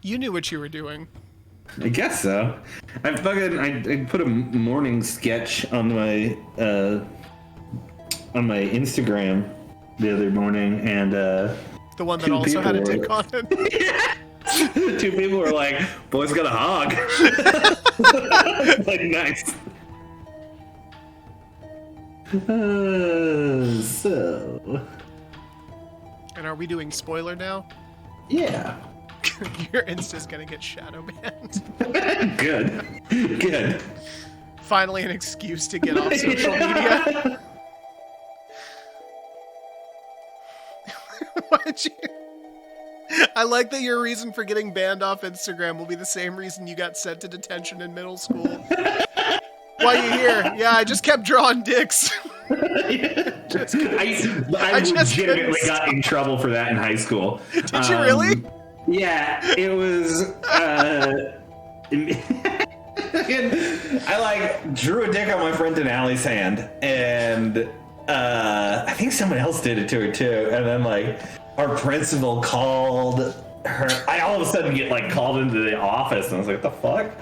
S2: You knew what you were doing.
S1: I guess so. I put a morning sketch on my Instagram the other morning, and
S2: the one that also had a dick on it.
S1: 2 people were like, "Boy's got a hog." Like, nice. So.
S2: And are we doing spoiler now?
S1: Yeah.
S2: Your Insta's gonna get shadow banned.
S1: Good.
S2: finally an excuse to get off social media. Why'd you? I like that your reason for getting banned off Instagram will be the same reason you got sent to detention in middle school. Why you here? Yeah, I just kept drawing dicks.
S1: I legitimately got in trouble for that in high school.
S2: Did you really?
S1: Yeah, it was. I drew a dick on my friend Denali's hand, and I think someone else did it to her too. And then our principal called her. I all of a sudden get called into the office, and I was like, "What the fuck?"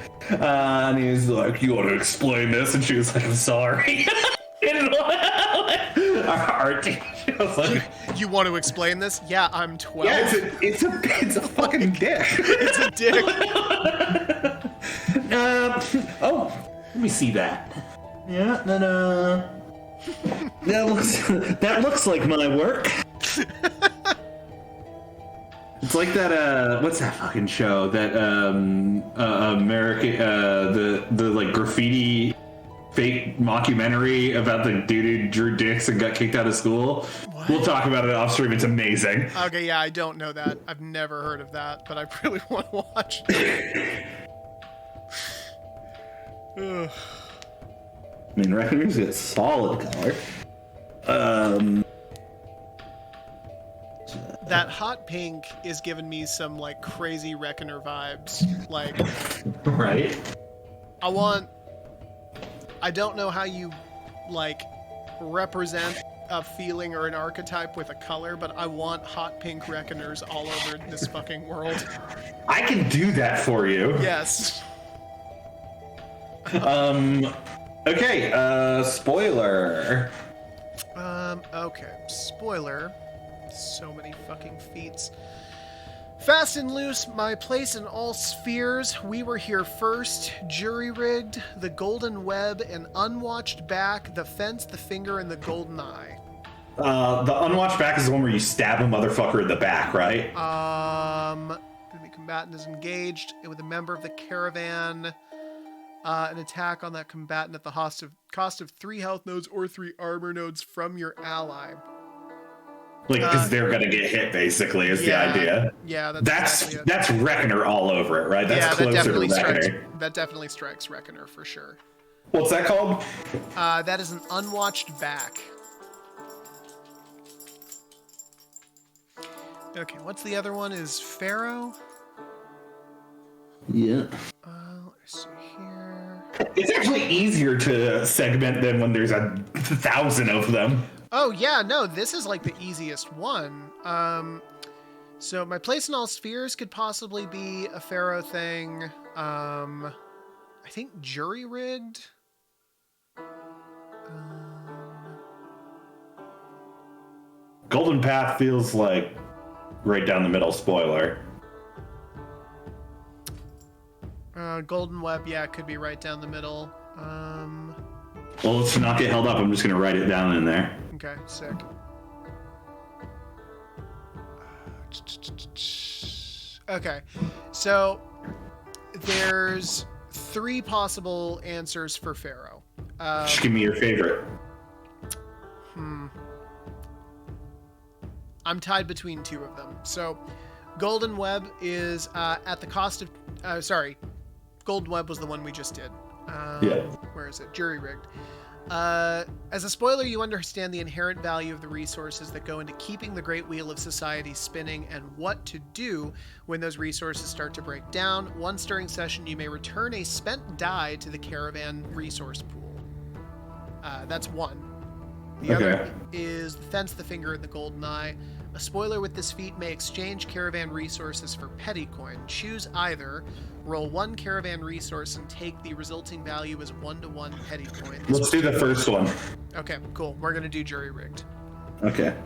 S1: And he was like, "You want to explain this?" And she was like, "I'm sorry." Our art teacher was like,
S2: "You want to explain this?" Yeah, I'm 12.
S1: Yeah, it's a fucking dick.
S2: It's a dick.
S1: Oh, let me see that. Yeah, no. That looks like my work. It's like that. What's that fucking show? That American the graffiti fake mockumentary about the dude who drew dicks and got kicked out of school. What? We'll talk about it off stream. It's amazing.
S2: Okay, yeah, I don't know that. I've never heard of that, but I really want to watch it.
S1: I mean, Reckoner's got solid color.
S2: That hot pink is giving me some crazy Reckoner vibes.
S1: Right?
S2: I don't know how you represent a feeling or an archetype with a color, but I want hot pink Reckoners all over this fucking world.
S1: I can do that for you.
S2: Yes.
S1: Okay, spoiler.
S2: Okay, spoiler. So many fucking feats. Fast and loose, my place in all spheres. We were here first. Jury-rigged, the golden web, and unwatched back, the fence, the finger, and the golden eye.
S1: The unwatched back is the one where you stab a motherfucker in the back, right?
S2: Enemy combatant is engaged with a member of the caravan. An attack on that combatant at the cost of 3 health nodes or 3 armor nodes from your ally.
S1: Because they're gonna get hit, basically, is the idea.
S2: Yeah,
S1: that's Reckoner all over it, right? That's closer to Reckoner.
S2: That definitely strikes Reckoner for sure.
S1: What's that called?
S2: That is an unwatched back. Okay, what's the other one? Is Pharaoh?
S1: Yeah.
S2: Let's see here.
S1: It's actually easier to segment than when there's 1,000 of them.
S2: Oh, yeah, no, this is the easiest one. So my place in all spheres could possibly be a Pharaoh thing. I think jury-rigged.
S1: Golden Path feels like right down the middle spoiler.
S2: Golden Web, yeah, it could be right down the middle.
S1: Well, let's not get held up. I'm just going to write it down in there.
S2: Okay, sick. Okay, so there's 3 possible answers for Pharaoh.
S1: Just give me your favorite.
S2: I'm tied between 2 of them. So, Golden Web is at the cost of... Golden Web was the one we just did.
S1: Yeah.
S2: Where is it? Jury-rigged. As a spoiler, you understand the inherent value of the resources that go into keeping the great wheel of society spinning and what to do when those resources start to break down. Once during session, you may return a spent die to the caravan resource pool. That's one. The other is the fence, the finger, and the golden eye. A spoiler with this feat may exchange caravan resources for petty coin. Choose either. Roll 1 caravan resource and take the resulting value as 1-to-1 petty coin.
S1: Let's do the first one.
S2: Okay, cool. We're going to do jury-rigged.
S1: Okay.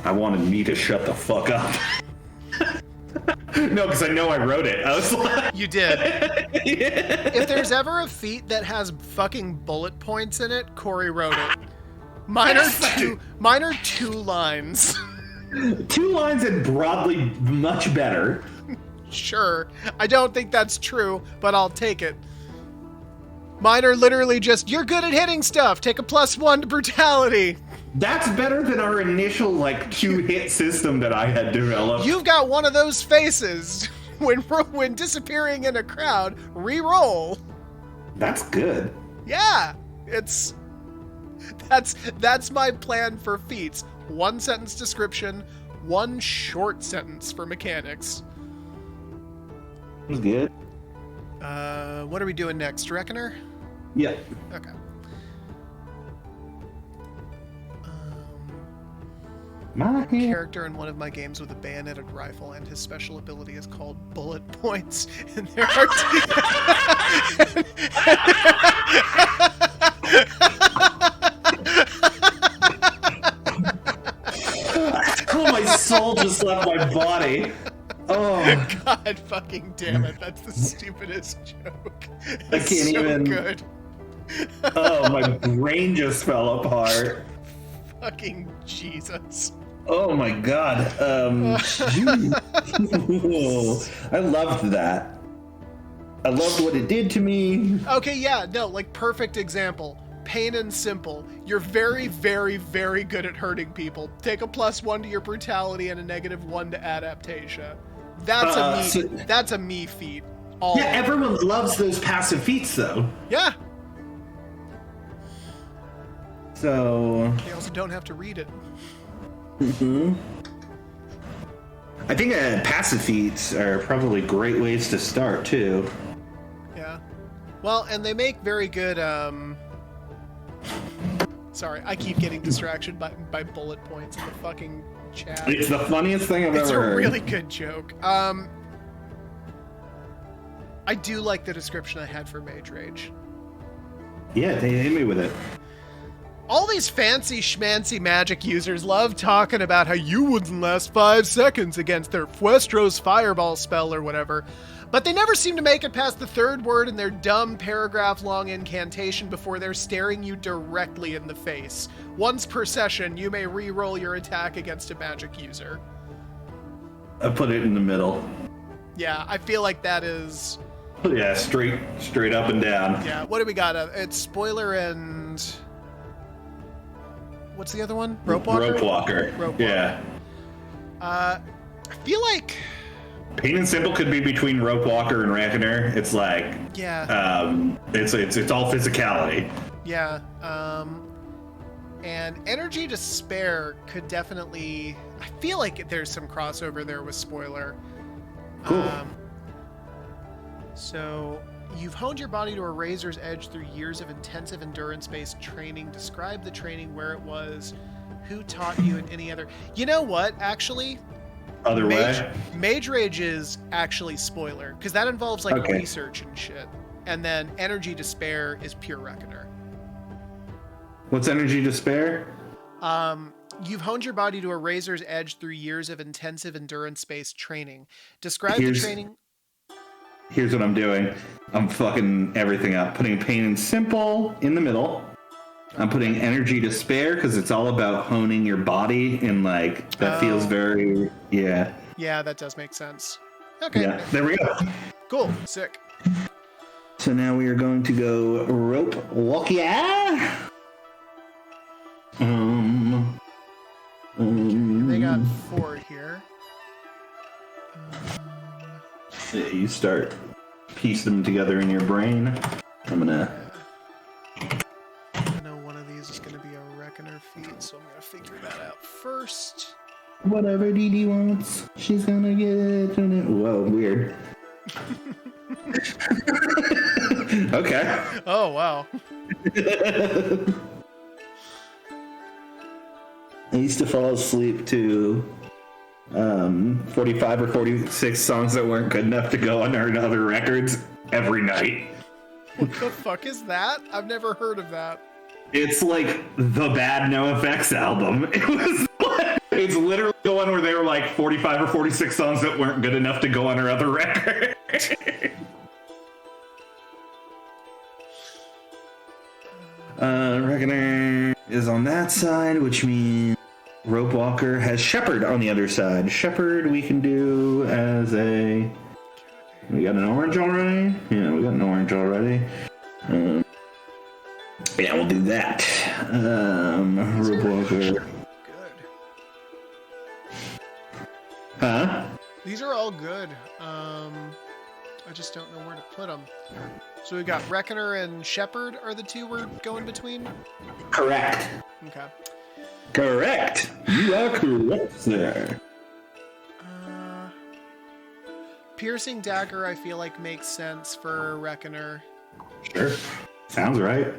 S1: I wanted me to shut the fuck up. No, because I know I wrote it. I was like...
S2: You did.
S1: Yeah.
S2: If there's ever a feat that has fucking bullet points in it, Corey wrote it. Mine are 2 lines.
S1: 2 lines and broadly much better.
S2: Sure. I don't think that's true, but I'll take it. Mine are literally just, you're good at hitting stuff. Take a +1 to brutality.
S1: That's better than our initial, like, 2-hit system that I had developed.
S2: You've got one of those faces. When disappearing in a crowd, re-roll.
S1: That's good.
S2: Yeah. That's my plan for feats. 1 sentence description, 1 short sentence for mechanics.
S1: That's good.
S2: What are we doing next? Reckoner?
S1: Yeah.
S2: Okay.
S1: My
S2: Character in one of my games with a bayoneted rifle, and his special ability is called bullet points. And there are
S1: oh, my soul just left my body. Oh,
S2: God fucking damn it! That's the stupidest joke.
S1: I
S2: It's
S1: can't
S2: so
S1: even.
S2: good.
S1: Oh, my brain just fell apart.
S2: Fucking Jesus.
S1: Oh my god. I loved that. I loved what it did to me.
S2: Okay, yeah, no, like perfect example. Plain and simple. You're very, very, very good at hurting people. Take a +1 to your brutality and a -1 to adaptation. That's a me feat.
S1: Yeah, everyone loves those passive feats though.
S2: Yeah.
S1: So
S2: They also don't have to read it.
S1: I think passive feats are probably great ways to start too.
S2: Yeah. Well, and they make very good, Sorry, I keep getting distraction by bullet points in the fucking chat.
S1: It's the funniest thing I've
S2: It's
S1: ever
S2: a
S1: heard.
S2: really good joke. I do like the description I had for Mage Rage.
S1: Yeah, they hit me with it.
S2: All these fancy schmancy magic users love talking about how you wouldn't last 5 seconds against their Fuestro's fireball spell or whatever, but they never seem to make it past the 3rd word in their dumb paragraph-long incantation before they're staring you directly in the face. Once per session, you may re-roll your attack against a magic user.
S1: I put it in the middle.
S2: Yeah, I feel like that is...
S1: Yeah, straight up and down.
S2: Yeah, what do we got? It's Spoiler and... What's the other one? Rope Walker?
S1: Rope Walker.
S2: Rope Walker.
S1: Yeah.
S2: I feel like...
S1: Plain and simple could be between Rope Walker and Reckoner. It's like...
S2: Yeah.
S1: It's all physicality.
S2: Yeah. And Energy to Spare could definitely... I feel like there's some crossover there with Spoiler.
S1: Cool.
S2: So... You've honed your body to a razor's edge through years of intensive endurance-based training. Describe the training, where it was, who taught you, and any other... You know what, actually?
S1: Other way?
S2: Mage Rage is actually Spoiler, because that involves, like, research and shit. And then Energy to Spare is pure Reckoner.
S1: What's Energy to Spare?
S2: You've honed your body to a razor's edge through years of intensive endurance-based training. Describe the training...
S1: Here's what I'm doing. I'm fucking everything up. Putting Plain and Simple in the middle. I'm putting Energy to Spare because it's all about honing your body and like that feels very Yeah,
S2: that does make sense. Okay.
S1: Yeah, there we go.
S2: Cool. Sick.
S1: So now we are going to go Rope Walker.
S2: They got 4 here.
S1: Yeah, you start piecing them together in your brain. I'm gonna...
S2: I know one of these is gonna be a Reckoner feat, so I'm gonna figure that out first.
S1: Whatever Dee Dee wants, she's gonna get it. Whoa, weird. Okay.
S2: Oh, wow.
S1: I used to fall asleep to 45 or 46 songs that weren't good enough to go on our other records every night.
S2: What the fuck is that? I've never heard of that.
S1: It's like the bad No Effects album. It's literally the one where they were like 45 or 46 songs that weren't good enough to go on our other record. Reckoner is on that side, which means Rope Walker has Shepherd on the other side. Shepherd we can do as a... We got an orange already? Yeah, we got an orange already. Yeah, we'll do that. Rope
S2: Good.
S1: Huh?
S2: These are all good. I just don't know where to put them. So we've got Reckoner and Shepherd are the two we're going between?
S1: Correct.
S2: Okay.
S1: Correct. You are correct, sir.
S2: Piercing Dagger, I feel like, makes sense for Reckoner.
S1: Sure. Sounds right.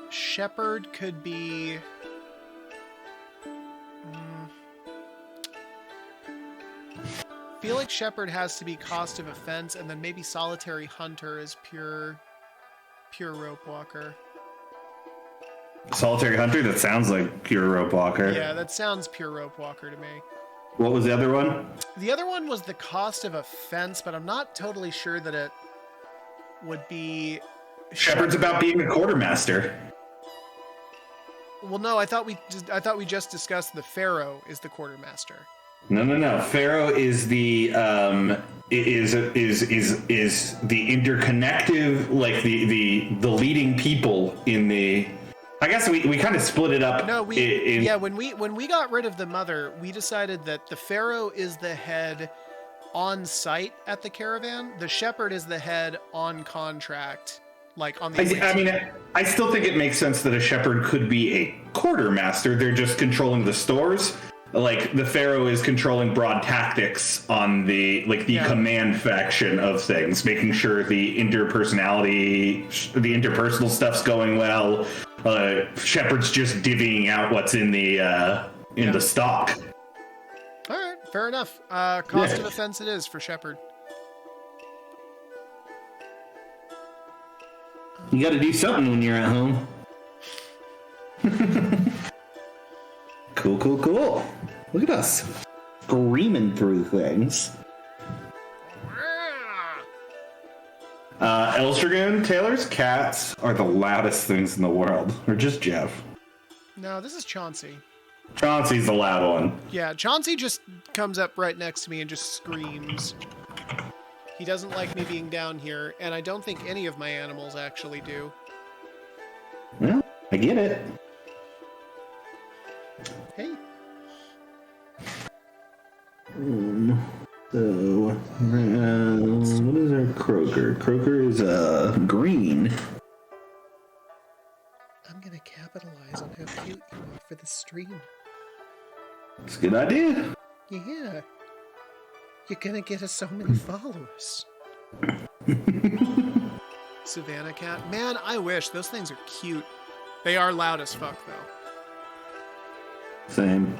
S2: Shepherd could be... feel like Shepherd has to be Cost of Offense, and then maybe Solitary Hunter is pure Rope Walker.
S1: Solitary Hunter? That sounds like pure Rope Walker.
S2: Yeah, that sounds pure Rope Walker to me.
S1: What was the other one?
S2: The other one was the Cost of Offense, but I'm not totally sure that it would be...
S1: Shepherd's about being a quartermaster.
S2: Well, no, I thought we just discussed the Pharaoh is the quartermaster.
S1: No. Pharaoh is the is the interconnective, like the leading people in the. I guess we kind of split it up.
S2: No, when we got rid of the mother, we decided that the Pharaoh is the head on site at the caravan. The shepherd is the head on contract, like on the.
S1: I mean, I still think it makes sense that a shepherd could be a quartermaster. They're just controlling the stores. Like the Pharaoh is controlling broad tactics on the command faction of things, making sure the interpersonal stuff's going well. Shepherd's just divvying out what's in the the stock.
S2: All right, fair enough. Cost of offense it is for Shepherd.
S1: You got to do something when you're at home. Cool. Look at us screaming through things. Elstragoon, Taylor's cats are the loudest things in the world. Or just Jeff.
S2: No, this is Chauncey.
S1: Chauncey's the loud one.
S2: Yeah, Chauncey just comes up right next to me and just screams. He doesn't like me being down here, and I don't think any of my animals actually do.
S1: Well, I get it.
S2: Hey.
S1: So, what is our croaker? Croaker is green.
S2: I'm gonna capitalize on how cute you are for the stream.
S1: It's a good idea.
S2: Yeah. You're gonna get us so many followers. Savannah Cat. Man, I wish. Those things are cute. They are loud as fuck, though.
S1: Same.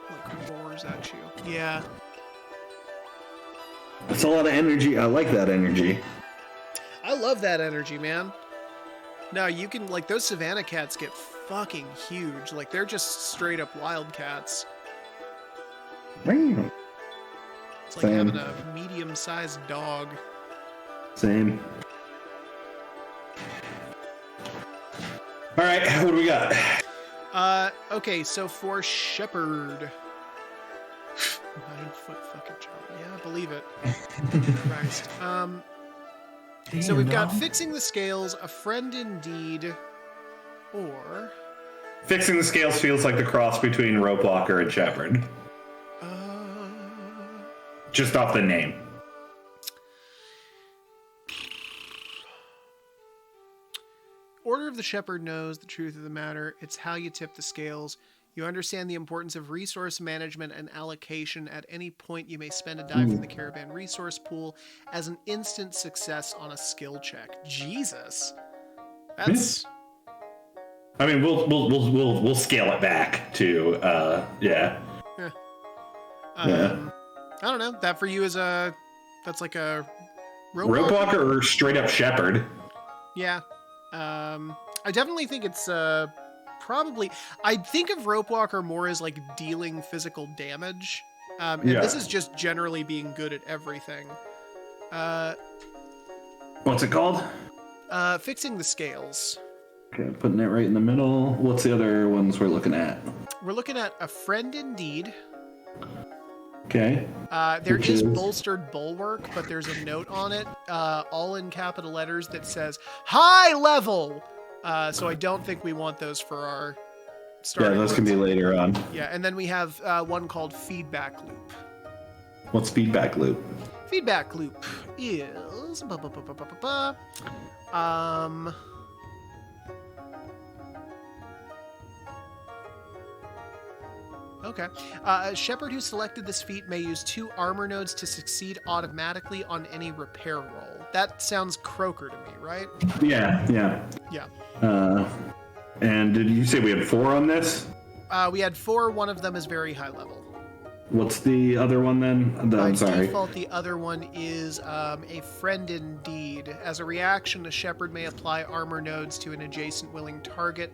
S2: Like roars at you. Yeah.
S1: That's a lot of energy. I like that energy.
S2: I love that energy, man. No, you can, like, those Savannah Cats get fucking huge. Like, they're just straight up wildcats. It's like having a medium-sized dog.
S1: Same. All right, what do we got?
S2: Okay, so for Shepherd. 9-foot fucking child. Yeah, I believe it. Christ. So we've got Fixing the Scales, A Friend Indeed, or...
S1: Fixing the Scales feels like the cross between Rope Walker and Shepherd. Just off the name.
S2: Order of the Shepherd knows the truth of the matter. It's how you tip the scales. You understand the importance of resource management and allocation. At any point, you may spend a die from the caravan resource pool as an instant success on a skill check. Jesus, that's.
S1: I mean, we'll scale it back to yeah.
S2: I don't know. That for you is that's like a
S1: rope walker or straight up shepherd.
S2: Yeah. I definitely think it's probably. I think of Rope Walker more as like dealing physical damage, and this is just generally being good at everything.
S1: What's it called?
S2: Fixing the Scales.
S1: Okay, putting it right in the middle. What's the other ones we're looking at?
S2: We're looking at A Friend Indeed.
S1: Okay.
S2: There
S1: Which
S2: is
S1: is?
S2: bolstered bulwark, but there's a note on it, all in capital letters, that says high level. So I don't think we want those for our
S1: Yeah,
S2: starting
S1: those can be
S2: ones.
S1: later on.
S2: Yeah, and then we have one called feedback loop.
S1: What's feedback loop?
S2: Feedback loop is okay. A shepherd who selected this feat may use 2 armor nodes to succeed automatically on any repair roll. That sounds Croaker to me, right?
S1: Yeah.
S2: Yeah.
S1: And did you say we had 4 on this?
S2: We had 4. One of them is very high level.
S1: What's the other one then?
S2: By
S1: I'm sorry.
S2: default, the other one is a friend indeed. As a reaction, a shepherd may apply armor nodes to an adjacent willing target.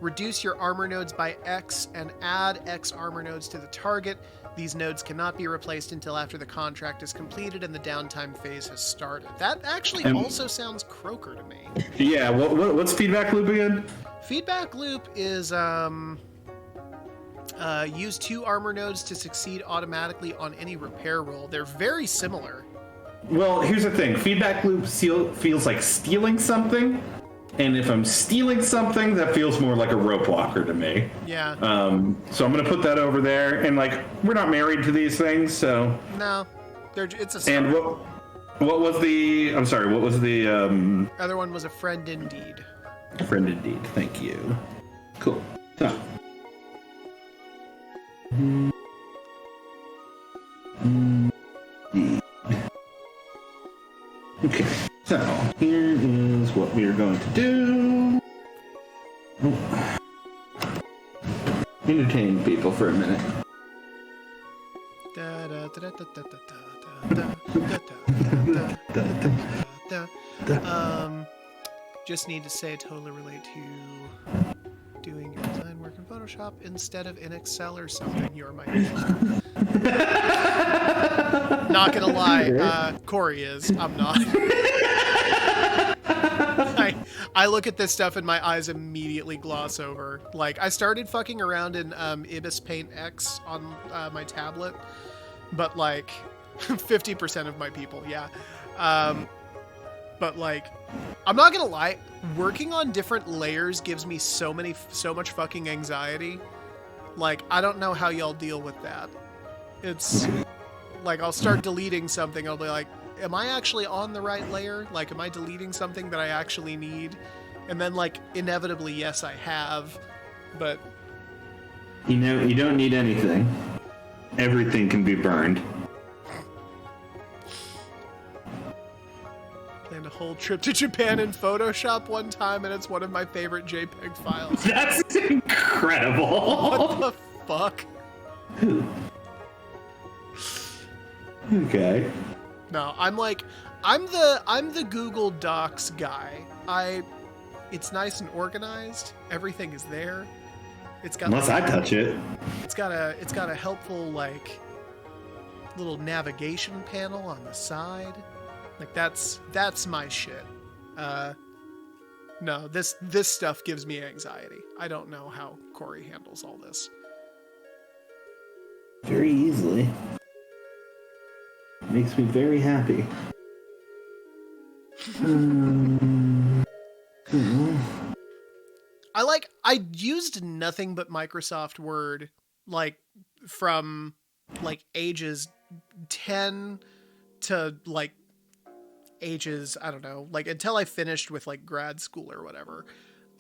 S2: Reduce your armor nodes by X and add X armor nodes to the target. These nodes cannot be replaced until after the contract is completed and the downtime phase has started. That actually also sounds Croaker to me.
S1: Yeah. What's feedback loop again?
S2: Feedback loop is use 2 armor nodes to succeed automatically on any repair roll. They're very similar.
S1: Well, here's the thing. Feedback loop feels like stealing something, and if I'm stealing something, that feels more like a rope walker to me.
S2: Yeah.
S1: So I'm gonna put that over there, and like we're not married to these things, so.
S2: No, it's a start.
S1: And what was the? I'm sorry. What was the?
S2: Other one was a friend indeed.
S1: Friend indeed. Thank you. Cool. So. Okay, so here is what we are going to do. Entertain people for a minute.
S2: Just need to say totally relate to doing your design work in Photoshop instead of in Excel or something. You're my hero. Not gonna lie, Corey is. I'm not. I look at this stuff and my eyes immediately gloss over. Like, I started fucking around in Ibis Paint X on my tablet, but like 50% of my people, yeah. But like, I'm not gonna lie, working on different layers gives me so much fucking anxiety. Like, I don't know how y'all deal with that. It's like, I'll start deleting something, I'll be like, am I actually on the right layer? Like, am I deleting something that I actually need? And then like, inevitably, yes, I have, but...
S1: You know, you don't need anything. Everything can be burned.
S2: Planned a whole trip to Japan in Photoshop one time, and it's one of my favorite JPEG files.
S1: That's incredible.
S2: What the fuck?
S1: Okay.
S2: No, I'm the Google Docs guy. It's nice and organized. Everything is there. It's got
S1: Unless I touch it.
S2: It's got a helpful like little navigation panel on the side. Like that's my shit. No, this stuff gives me anxiety. I don't know how Corey handles all this.
S1: Very easily. Makes me very happy.
S2: I used nothing but Microsoft Word, like from like ages 10 to like ages, I don't know, like until I finished with like grad school or whatever.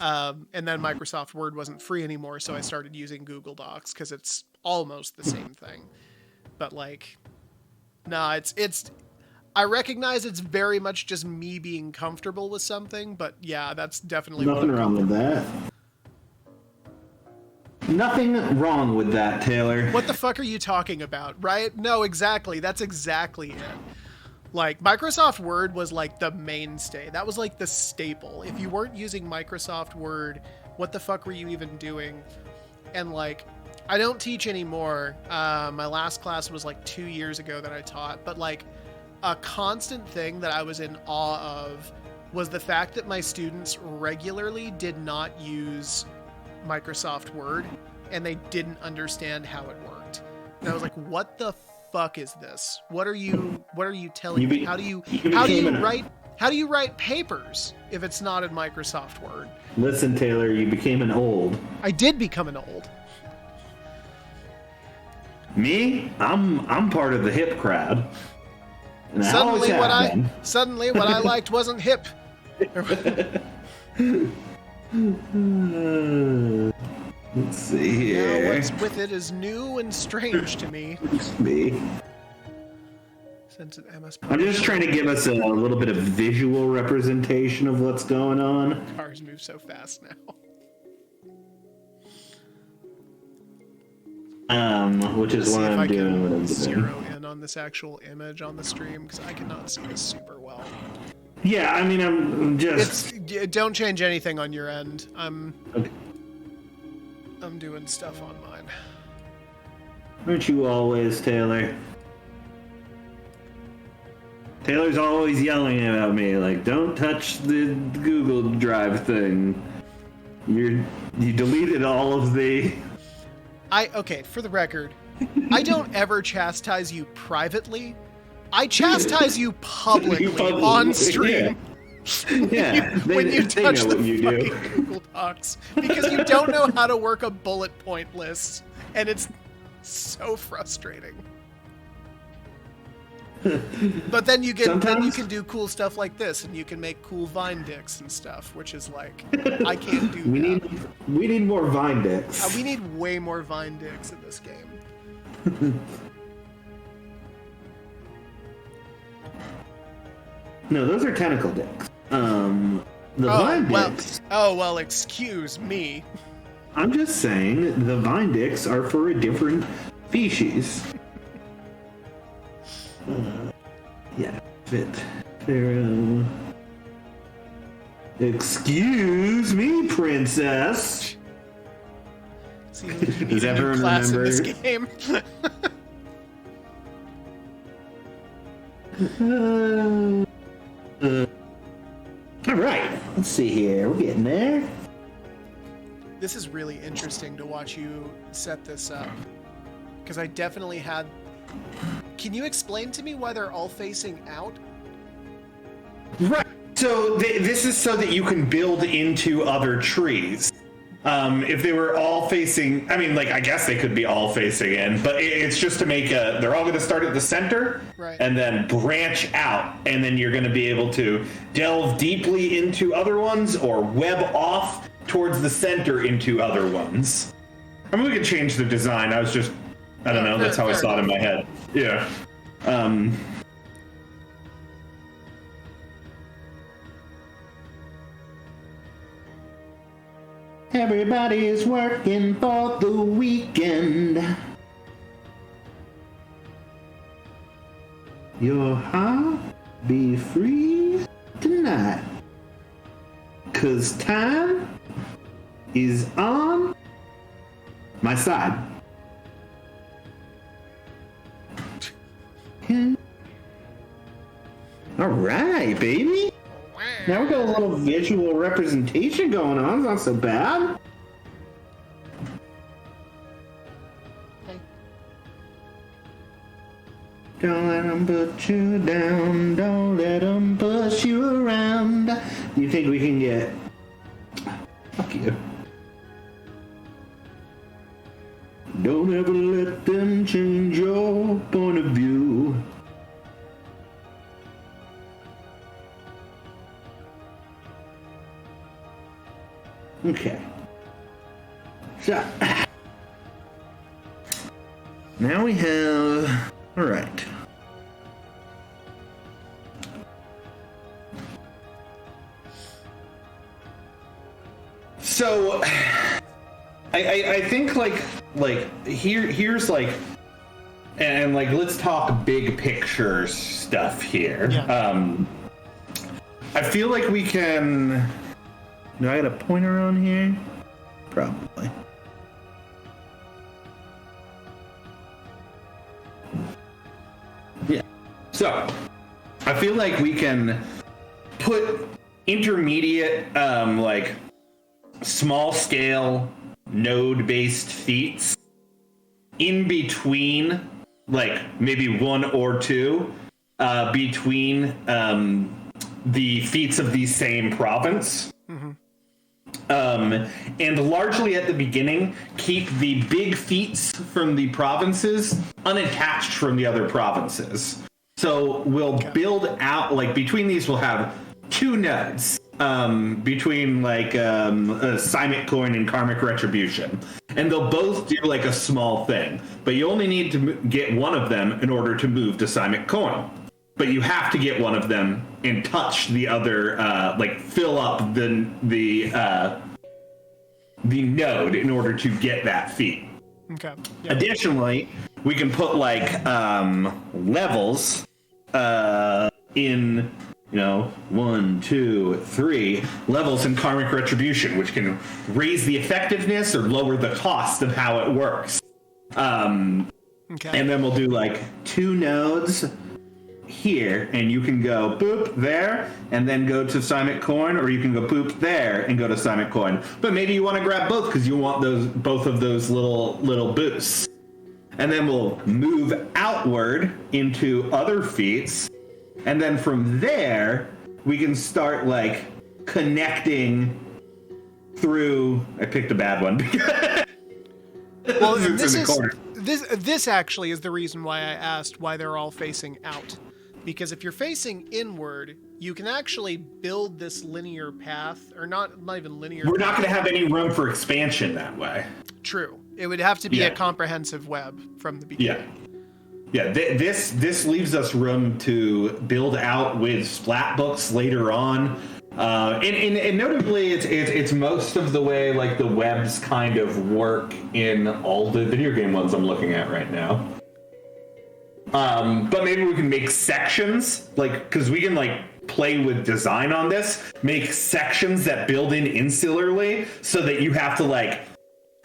S2: And then Microsoft Word wasn't free anymore, so I started using Google Docs because it's almost the same thing. But like, no, it's I recognize it's very much just me being comfortable with something, but yeah, that's definitely
S1: Nothing wrong with that. Nothing wrong with that, Taylor.
S2: What the fuck are you talking about, right? No, exactly. That's exactly it. Like, Microsoft Word was like the mainstay. That was like the staple. If you weren't using Microsoft Word, what the fuck were you even doing? And like, I don't teach anymore. My last class was like 2 years ago that I taught, but like a constant thing that I was in awe of was the fact that my students regularly did not use Microsoft Word and they didn't understand how it worked. And I was like, what the fuck is this? What are you telling me? How do you write papers if it's not in Microsoft Word?
S1: Listen, Taylor, you became an old.
S2: I did become an old.
S1: Me? I'm part of the hip crowd. And
S2: Suddenly what I liked wasn't hip.
S1: Let's see here.
S2: Now what's with it is new and strange to me.
S1: It's me.
S2: Since it MS
S1: I'm just trying to give us a little bit of visual representation of what's going on.
S2: Cars move so fast now.
S1: Which is why I'm doing what I'm doing.
S2: Zero in on this actual image on the stream because I cannot see this super well.
S1: Yeah, I mean, I'm just.
S2: Don't change anything on your end.
S1: Okay.
S2: I'm doing stuff on mine.
S1: Aren't you always, Taylor? Taylor's always yelling at me, like, don't touch the Google Drive thing. You deleted all of the...
S2: Okay, for the record, I don't ever chastise you privately. I chastise you publicly on stream.
S1: Yeah,
S2: when you touch
S1: know
S2: the
S1: what you
S2: fucking
S1: do.
S2: Google Docs because you don't know how to work a bullet point list, and it's so frustrating. But then you can do cool stuff like this, and you can make cool Vine dicks and stuff, which is like I can't do.
S1: We need more Vine dicks.
S2: We need way more Vine dicks in this game.
S1: No, those are tentacle dicks. The Vine dicks.
S2: Well, excuse me.
S1: I'm just saying the Vine dicks are for a different species. Yeah, fit. Pharaoh. Excuse me, princess.
S2: Does everyone remember in this game?
S1: All right, let's see here. We're getting there.
S2: This is really interesting to watch you set this up, because I definitely had. Can you explain to me why they're all facing out?
S1: Right. So this is so that you can build into other trees. If they were all facing, I mean, like, I guess they could be all facing in, but it's just to make they're all going to start at the center,
S2: right,
S1: and then branch out, and then you're going to be able to delve deeply into other ones or web off towards the center into other ones. I mean, we could change the design. I don't know, that's how I saw it in my head. Yeah. Everybody's working for the weekend. Your heart be free tonight. 'Cause time is on my side. All right, baby. Now we got a little visual representation going on. It's not so bad.
S2: Okay.
S1: Don't let them put you down. Don't let them push you around. You think we can get... Fuck you. Don't ever let them change your point of view. Okay. So, now we have... All right. So, I think like here's like, and like, let's talk big picture stuff here.
S2: Yeah.
S1: I feel like we can... Do I got a pointer on here? Probably. Yeah. So, I feel like we can put intermediate, like, small scale node based feats in between like maybe one or two between the feats of the same province. And largely at the beginning, keep the big feats from the provinces unattached from the other provinces. So we'll build out, like between these, we'll have 2 nodes between like Simic Coin and Karmic Retribution. And they'll both do like a small thing, but you only need to get one of them in order to move to Simic Coin. But you have to get one of them and touch the other, like fill up the node in order to get that feat.
S2: Okay. Yep.
S1: Additionally, we can put like levels in, 1, 2, 3 levels in Karmic Retribution, which can raise the effectiveness or lower the cost of how it works. And then we'll do like 2 nodes here, and you can go boop there and then go to Simic Coin, or you can go boop there and go to Simic Coin. But maybe you want to grab both because you want both of those little boosts. And then we'll move outward into other feats, and then from there we can start like connecting through. I picked a bad one.
S2: Well, this actually is the reason why I asked why they're all facing out. Because if you're facing inward, you can actually build this linear path, or not even linear.
S1: We're not going to have any room for expansion that way.
S2: True. It would have to be a comprehensive web from the beginning.
S1: Yeah. This leaves us room to build out with splat books later on. And notably, it's most of the way like the webs kind of work in all the video game ones I'm looking at right now. But maybe we can make sections, like, because we can like play with design on this, make sections that build in insularly, so that you have to like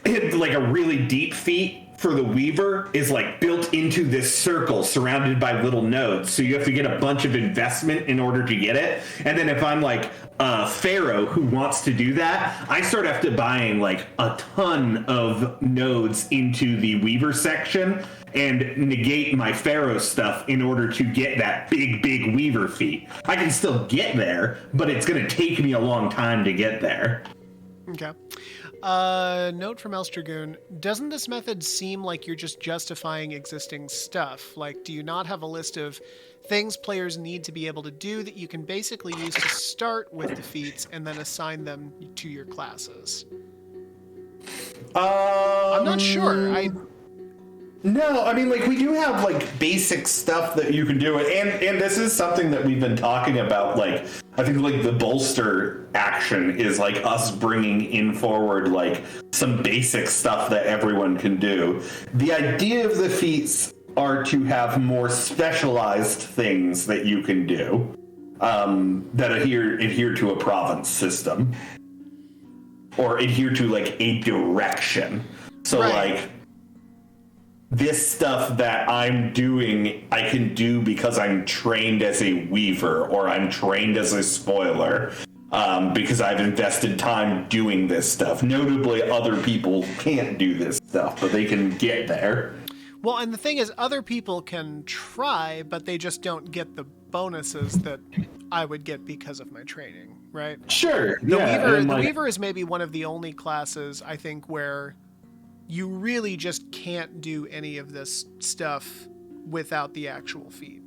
S1: hit like a really deep feat for the Weaver is like built into this circle surrounded by little nodes. So you have to get a bunch of investment in order to get it. And then if I'm like Pharaoh who wants to do that, I start after buying like a ton of nodes into the Weaver section and negate my Pharaoh stuff in order to get that big Weaver feat. I can still get there, but it's going to take me a long time to get there.
S2: Okay. Note from Elstragoon, doesn't this method seem like you're just justifying existing stuff? Like, do you not have a list of things players need to be able to do that you can basically use to start with the feats and then assign them to your classes? I'm not sure.
S1: No, I mean, like, we do have, like, basic stuff that you can do. And this is something that we've been talking about, like, I think, like, the bolster action is, like, us bringing in forward, like, some basic stuff that everyone can do. The idea of the feats are to have more specialized things that you can do that adhere to a province system. Or adhere to, like, a direction. So,
S2: right.
S1: Like... This stuff that I'm doing, I can do because I'm trained as a weaver, or I'm trained as a spoiler, because I've invested time doing this stuff. Notably, other people can't do this stuff, but they can get there.
S2: Well, and the thing is, other people can try, but they just don't get the bonuses that I would get because of my training, right?
S1: Sure.
S2: The Weaver is maybe one of the only classes, I think, where you really just can't do any of this stuff without the actual feat.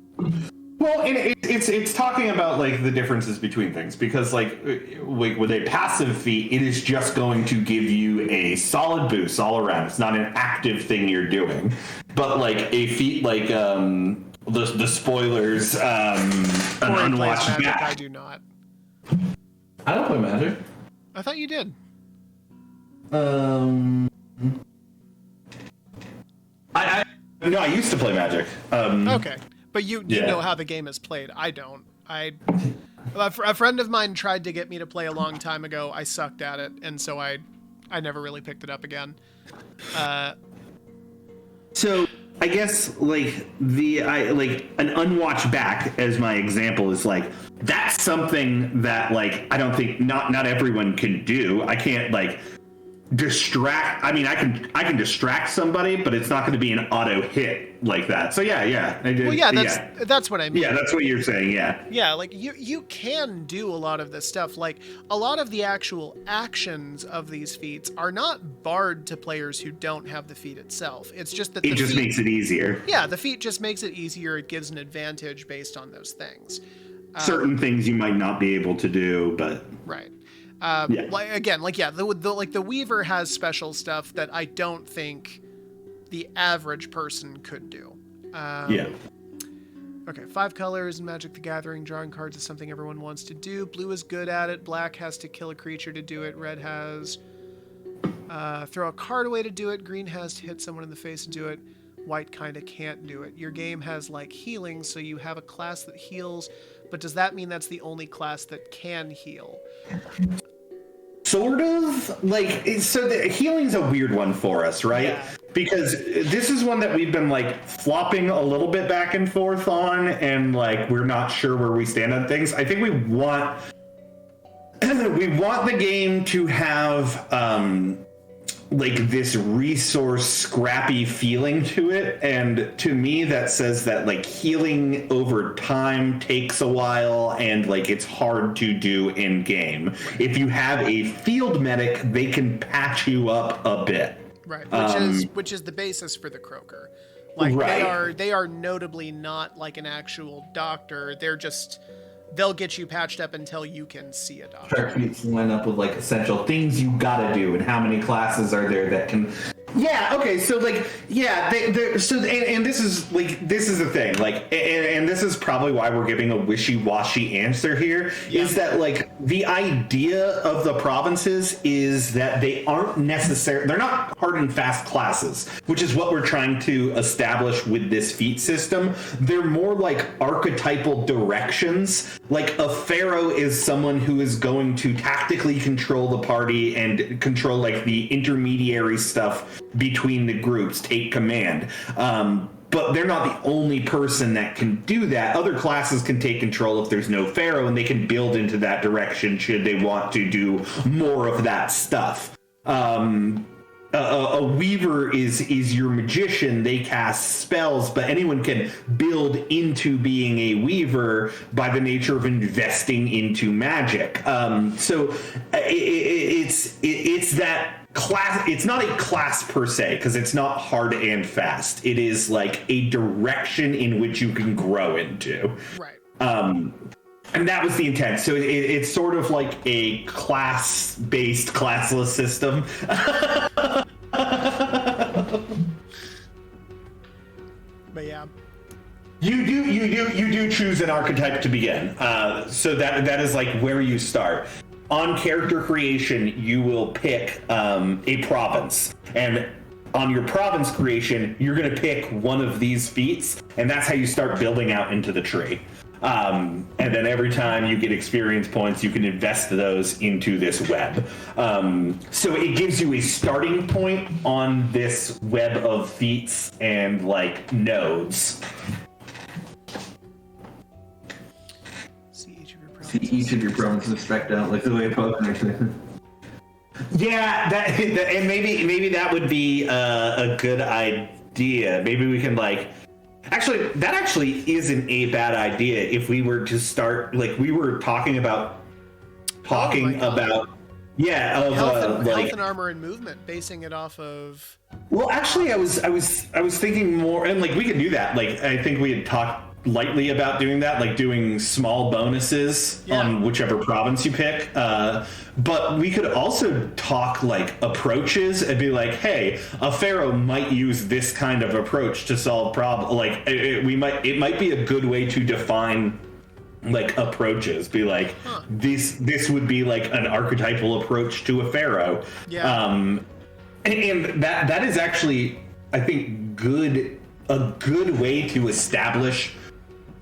S1: Well, and it's talking about like the differences between things, because like with a passive feat, it is just going to give you a solid boost all around. It's not an active thing you're doing, but like a feat like the spoilers, an unwatched back.
S2: I do not.
S3: I don't play Magic.
S2: I thought you did.
S1: I used to play Magic.
S2: Okay, but you know how the game is played. I don't. A friend of mine tried to get me to play a long time ago. I sucked at it, and so I never really picked it up again.
S1: So I guess like an unwatched back as my example is like that's something that like I don't think not everyone can do. I can't like distract. I mean, I can distract somebody, but it's not going to be an auto hit like that. So yeah.
S2: Well, yeah, that's what I mean.
S1: Yeah, that's what you're saying. Yeah.
S2: Yeah, like you can do a lot of this stuff. Like a lot of the actual actions of these feats are not barred to players who don't have the feat itself. It's just that
S1: it just makes it easier.
S2: Yeah, the feat just makes it easier. It gives an advantage based on those things.
S1: Certain things you might not be able to do, but
S2: right.
S1: Yeah.
S2: The Weaver has special stuff that I don't think the average person could do.
S1: Yeah.
S2: Okay, 5 colors in Magic the Gathering. Drawing cards is something everyone wants to do. Blue is good at it. Black has to kill a creature to do it. Red has throw a card away to do it. Green has to hit someone in the face to do it. White kind of can't do it. Your game has like healing, so you have a class that heals, but does that mean that's the only class that can heal?
S1: Sort of. Like, so the healing's a weird one for us, right?
S2: Yeah.
S1: Because this is one that we've been like flopping a little bit back and forth on, and like we're not sure where we stand on things. I think we want the game to have like this resource scrappy feeling to it, and to me that says that like healing over time takes a while and like it's hard to do in game. If you have a field medic, they can patch you up a bit.
S2: Right, which is the basis for the Croaker. Like
S1: right.
S2: they are notably not like an actual doctor. They'll get you patched up until you can see a doctor.
S3: Shark feats line up with like essential things you gotta do, and how many classes are there that can.
S1: Yeah. Okay. So like, yeah. And this is the thing. Like, and this is probably why we're giving a wishy-washy answer here.
S2: Yeah.
S1: Is that like the idea of the provinces is that they aren't necessary. They're not hard and fast classes, which is what we're trying to establish with this feat system. They're more like archetypal directions. Like a Pharaoh is someone who is going to tactically control the party and control like the intermediary stuff between the groups, take command. But they're not the only person that can do that. Other classes can take control if there's no Pharaoh, and they can build into that direction should they want to do more of that stuff. A weaver is your magician. They cast spells, but anyone can build into being a weaver by the nature of investing into magic. So it's that class. It's not a class per se, because it's not hard and fast. It is like a direction in which you can grow into.
S2: Right.
S1: And that was the intent. So it's sort of like a class-based classless system.
S2: But yeah.
S1: You do choose an archetype to begin. So that is like where you start. On character creation, you will pick a province, and on your province creation, you're going to pick one of these feats, and that's how you start building out into the tree. And then every time you get experience points, you can invest those into this web. So it gives you a starting point on this web of feats and like nodes.
S3: See each of your provinces spec'd out like the way Pokemon.
S1: Yeah, and maybe that would be a good idea. Maybe we can like. Actually, that actually isn't a bad idea if we were to start, like, we were talking about
S2: health
S1: and
S2: armor and movement, basing it off of.
S1: Well, actually, I was thinking more, and like we could do that. Like, I think we had talked lightly about doing that, like doing small bonuses on whichever province you pick. But we could also talk like approaches and be like, hey, a Pharaoh might use this kind of approach to solve problem. Like it might be a good way to define like approaches. Be like, this would be like an archetypal approach to a Pharaoh.
S2: Yeah.
S1: And that is actually, I think, a good way to establish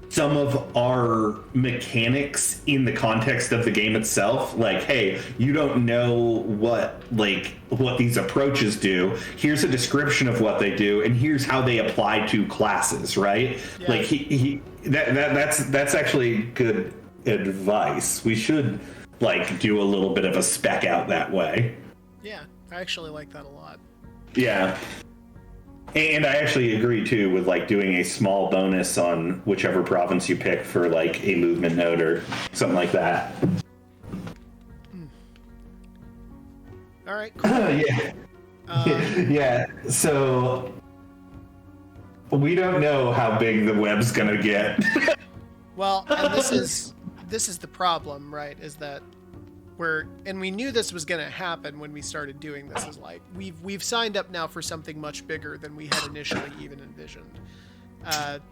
S1: some of our mechanics in the context of the game itself. Like, hey, you don't know what these approaches do. Here's a description of what they do, and here's how they apply to classes, right? Yeah. Like that's actually good advice. We should like do a little bit of a spec out that way.
S2: Yeah. I actually like that a lot.
S1: Yeah. And I actually agree too with like doing a small bonus on whichever province you pick for like a movement node or something like that.
S2: All right, cool.
S1: Yeah. Yeah. So we don't know how big the web's gonna get.
S2: Well, and this is the problem, right? Is that we knew this was going to happen when we started doing this. Is like we've signed up now for something much bigger than we had initially even envisioned.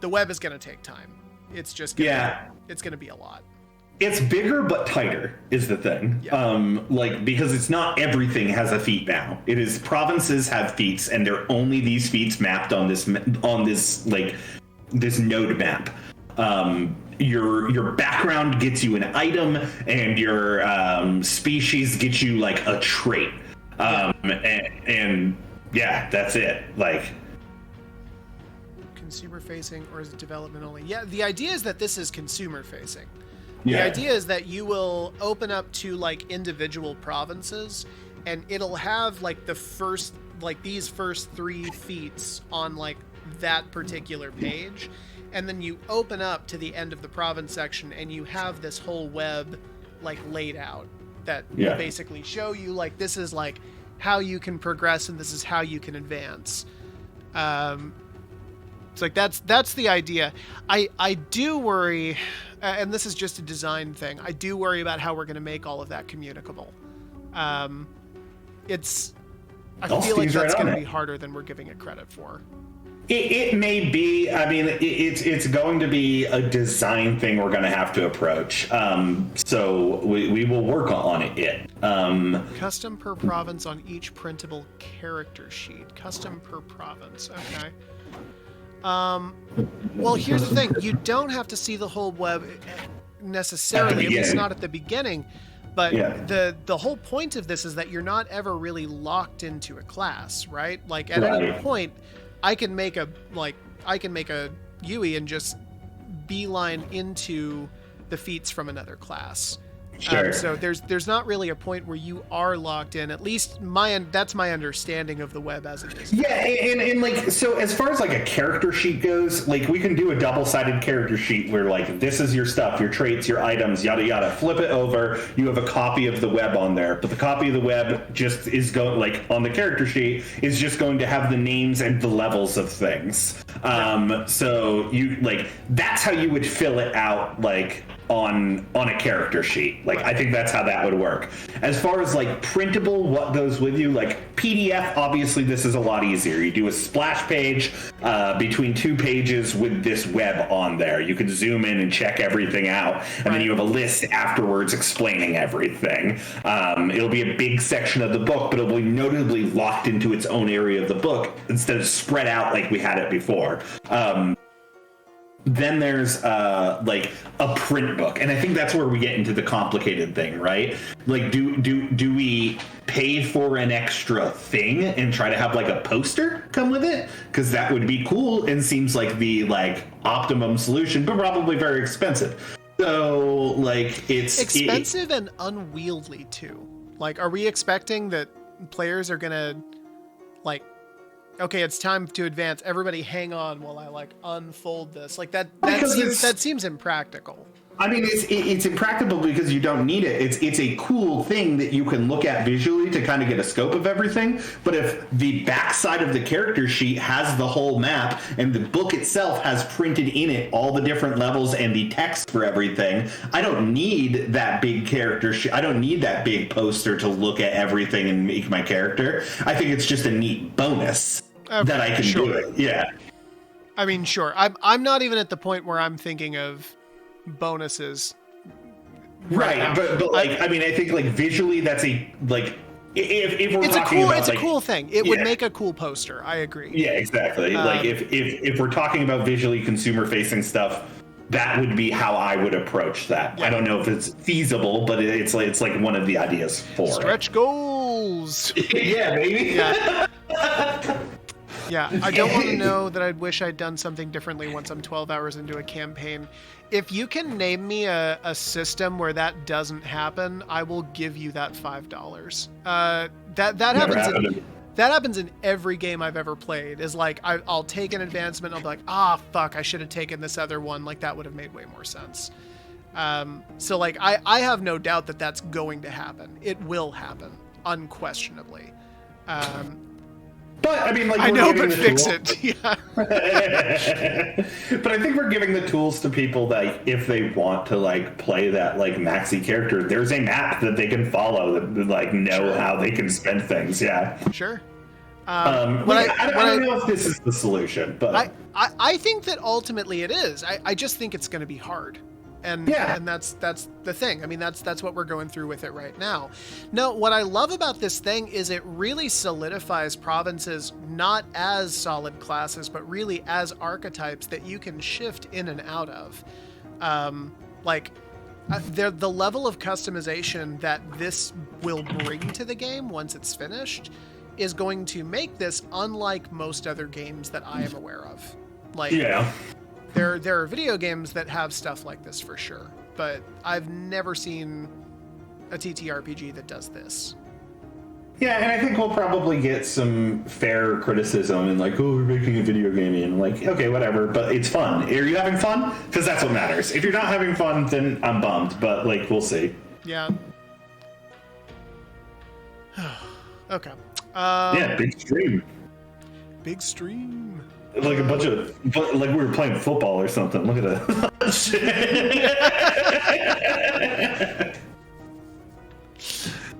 S2: The web is going to take time. It's just it's going to be a lot.
S1: It's bigger but tighter is the thing. Yeah. Because it's not everything has a feat now. It is provinces have feats, and they're only these feats mapped on this like this node map. Your background gets you an item, and your species gets you like a trait. And yeah, that's it. Like
S2: consumer facing, or is it development only? Yeah, the idea is that this is consumer facing.
S1: Yeah.
S2: The idea is that you will open up to like individual provinces, and it'll have like these first 3 feats on like that particular page. And then you open up to the end of the province section, and you have this whole web like laid out that will basically show you like this is like how you can progress, and this is how you can advance. It's like that's the idea. I do worry, and this is just a design thing. I do worry about how we're going to make all of that communicable. I feel like that's going to be harder than we're giving it credit for.
S1: It may be. I mean, it's going to be a design thing we're going to have to approach. So we will work on it.
S2: Custom per province on each printable character sheet. Custom per province. Okay. Well, here's the thing. You don't have to see the whole web necessarily. At least not at the beginning. But the whole point of this is that you're not ever really locked into a class, right? Like at any point, I can make a Yui and just beeline into the feats from another class.
S1: Sure.
S2: So there's not really a point where you are locked in. At least that's my understanding of the web as it is.
S1: Yeah, and like, so as far as like a character sheet goes, like we can do a double-sided character sheet where like this is your stuff, your traits, your items, yada yada. Flip it over, you have a copy of the web on there, but the copy of the web just is going like on the character sheet is just going to have the names and the levels of things. So you like that's how you would fill it out like on a character sheet. Like I think that's how that would work. As far as like printable, what goes with you, like PDF, obviously this is a lot easier. You do a splash page between 2 pages with this web on there. You can zoom in and check everything out, and then you have a list afterwards explaining everything. It'll be a big section of the book, but it'll be notably locked into its own area of the book instead of spread out like we had it before. Then there's like a print book, and I think that's where we get into the complicated thing, right? Like, do we pay for an extra thing and try to have like a poster come with it? Because that would be cool and seems like the like optimum solution, but probably very expensive. So like it's
S2: expensive and unwieldy too. Like, are we expecting that players are gonna like, okay, it's time to advance. Everybody hang on while I like unfold this. Like that seems impractical.
S1: I mean, it's impractical because you don't need it. It's a cool thing that you can look at visually to kind of get a scope of everything. But if the backside of the character sheet has the whole map and the book itself has printed in it all the different levels and the text for everything, I don't need that big character sheet. I don't need that big poster to look at everything and make my character. I think it's just a neat bonus that I can do it. Yeah.
S2: I mean, sure. I'm not even at the point where I'm thinking of bonuses,
S1: right? But like, I mean, I think like visually, that's a like if we're talking about,
S2: it's a cool thing. It would make a cool poster. I agree.
S1: Yeah, exactly. Like if we're talking about visually consumer facing stuff, that would be how I would approach that. Yeah. I don't know if it's feasible, but it's like one of the ideas for
S2: stretch goals.
S1: Yeah, maybe. Yeah.
S2: Yeah, I don't want to know that I'd wish I'd done something differently once I'm 12 hours into a campaign. If you can name me a system where that doesn't happen, I will give you that $5. That happens in every game I've ever played. Is like I'll take an advancement, and I'll be like, fuck, I should have taken this other one. Like that would have made way more sense. So like I have no doubt that that's going to happen. It will happen, unquestionably.
S1: But I mean, like,
S2: I know, but fix it. Yeah.
S1: But I think we're giving the tools to people that if they want to like play that like maxi character, there's a map that they can follow that like know how they can spend things. Yeah.
S2: Sure.
S1: I don't know if this is the solution, but
S2: I think that ultimately it is. I just think it's going to be hard. And that's the thing. I mean, that's what we're going through with it right now. No, what I love about this thing is it really solidifies provinces not as solid classes, but really as archetypes that you can shift in and out of. The level of customization that this will bring to the game once it's finished is going to make this unlike most other games that I am aware of. There are video games that have stuff like this for sure, but I've never seen a TTRPG that does this.
S1: Yeah, and I think we'll probably get some fair criticism and like, oh, we're making a video game, and like, okay, whatever, but it's fun. Are you having fun? Because that's what matters. If you're not having fun, then I'm bummed, but like, we'll see.
S2: Yeah. Okay.
S1: Yeah, big stream.
S2: Big stream.
S1: Like a bunch of, like we were playing football or something. Look at that.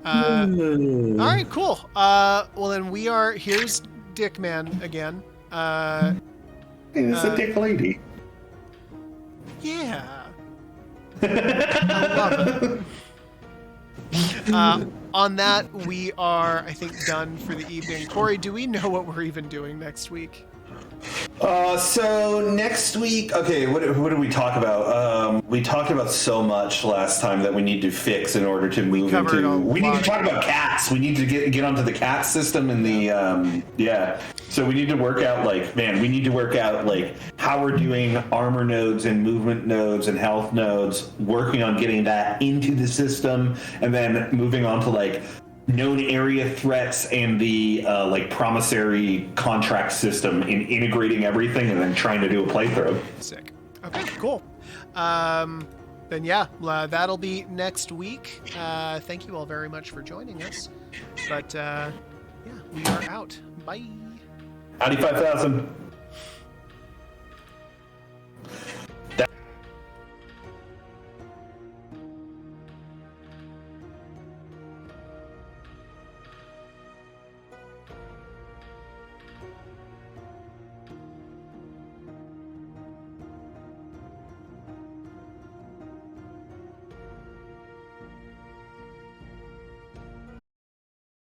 S2: All right, cool. Well, then here's Dickman again.
S1: Hey, it's a dick lady.
S2: Yeah. I love it. On that, we are, I think, done for the evening. Corey, do we know what we're even doing next week?
S1: So next week, okay, what did we talk about? We talked about so much last time that we need to fix in order to move into. We need to talk about cats. We need to get onto the cat system and the So we need to work out we need to work out how we're doing armor nodes and movement nodes and health nodes, working on getting that into the system, and then moving on to known area threats and the promissory contract system in integrating everything and then trying to do a playthrough.
S2: Sick. Okay, cool. Then that'll be next week. Thank you all very much for joining us. But we are out. Bye.
S1: Howdy 5000.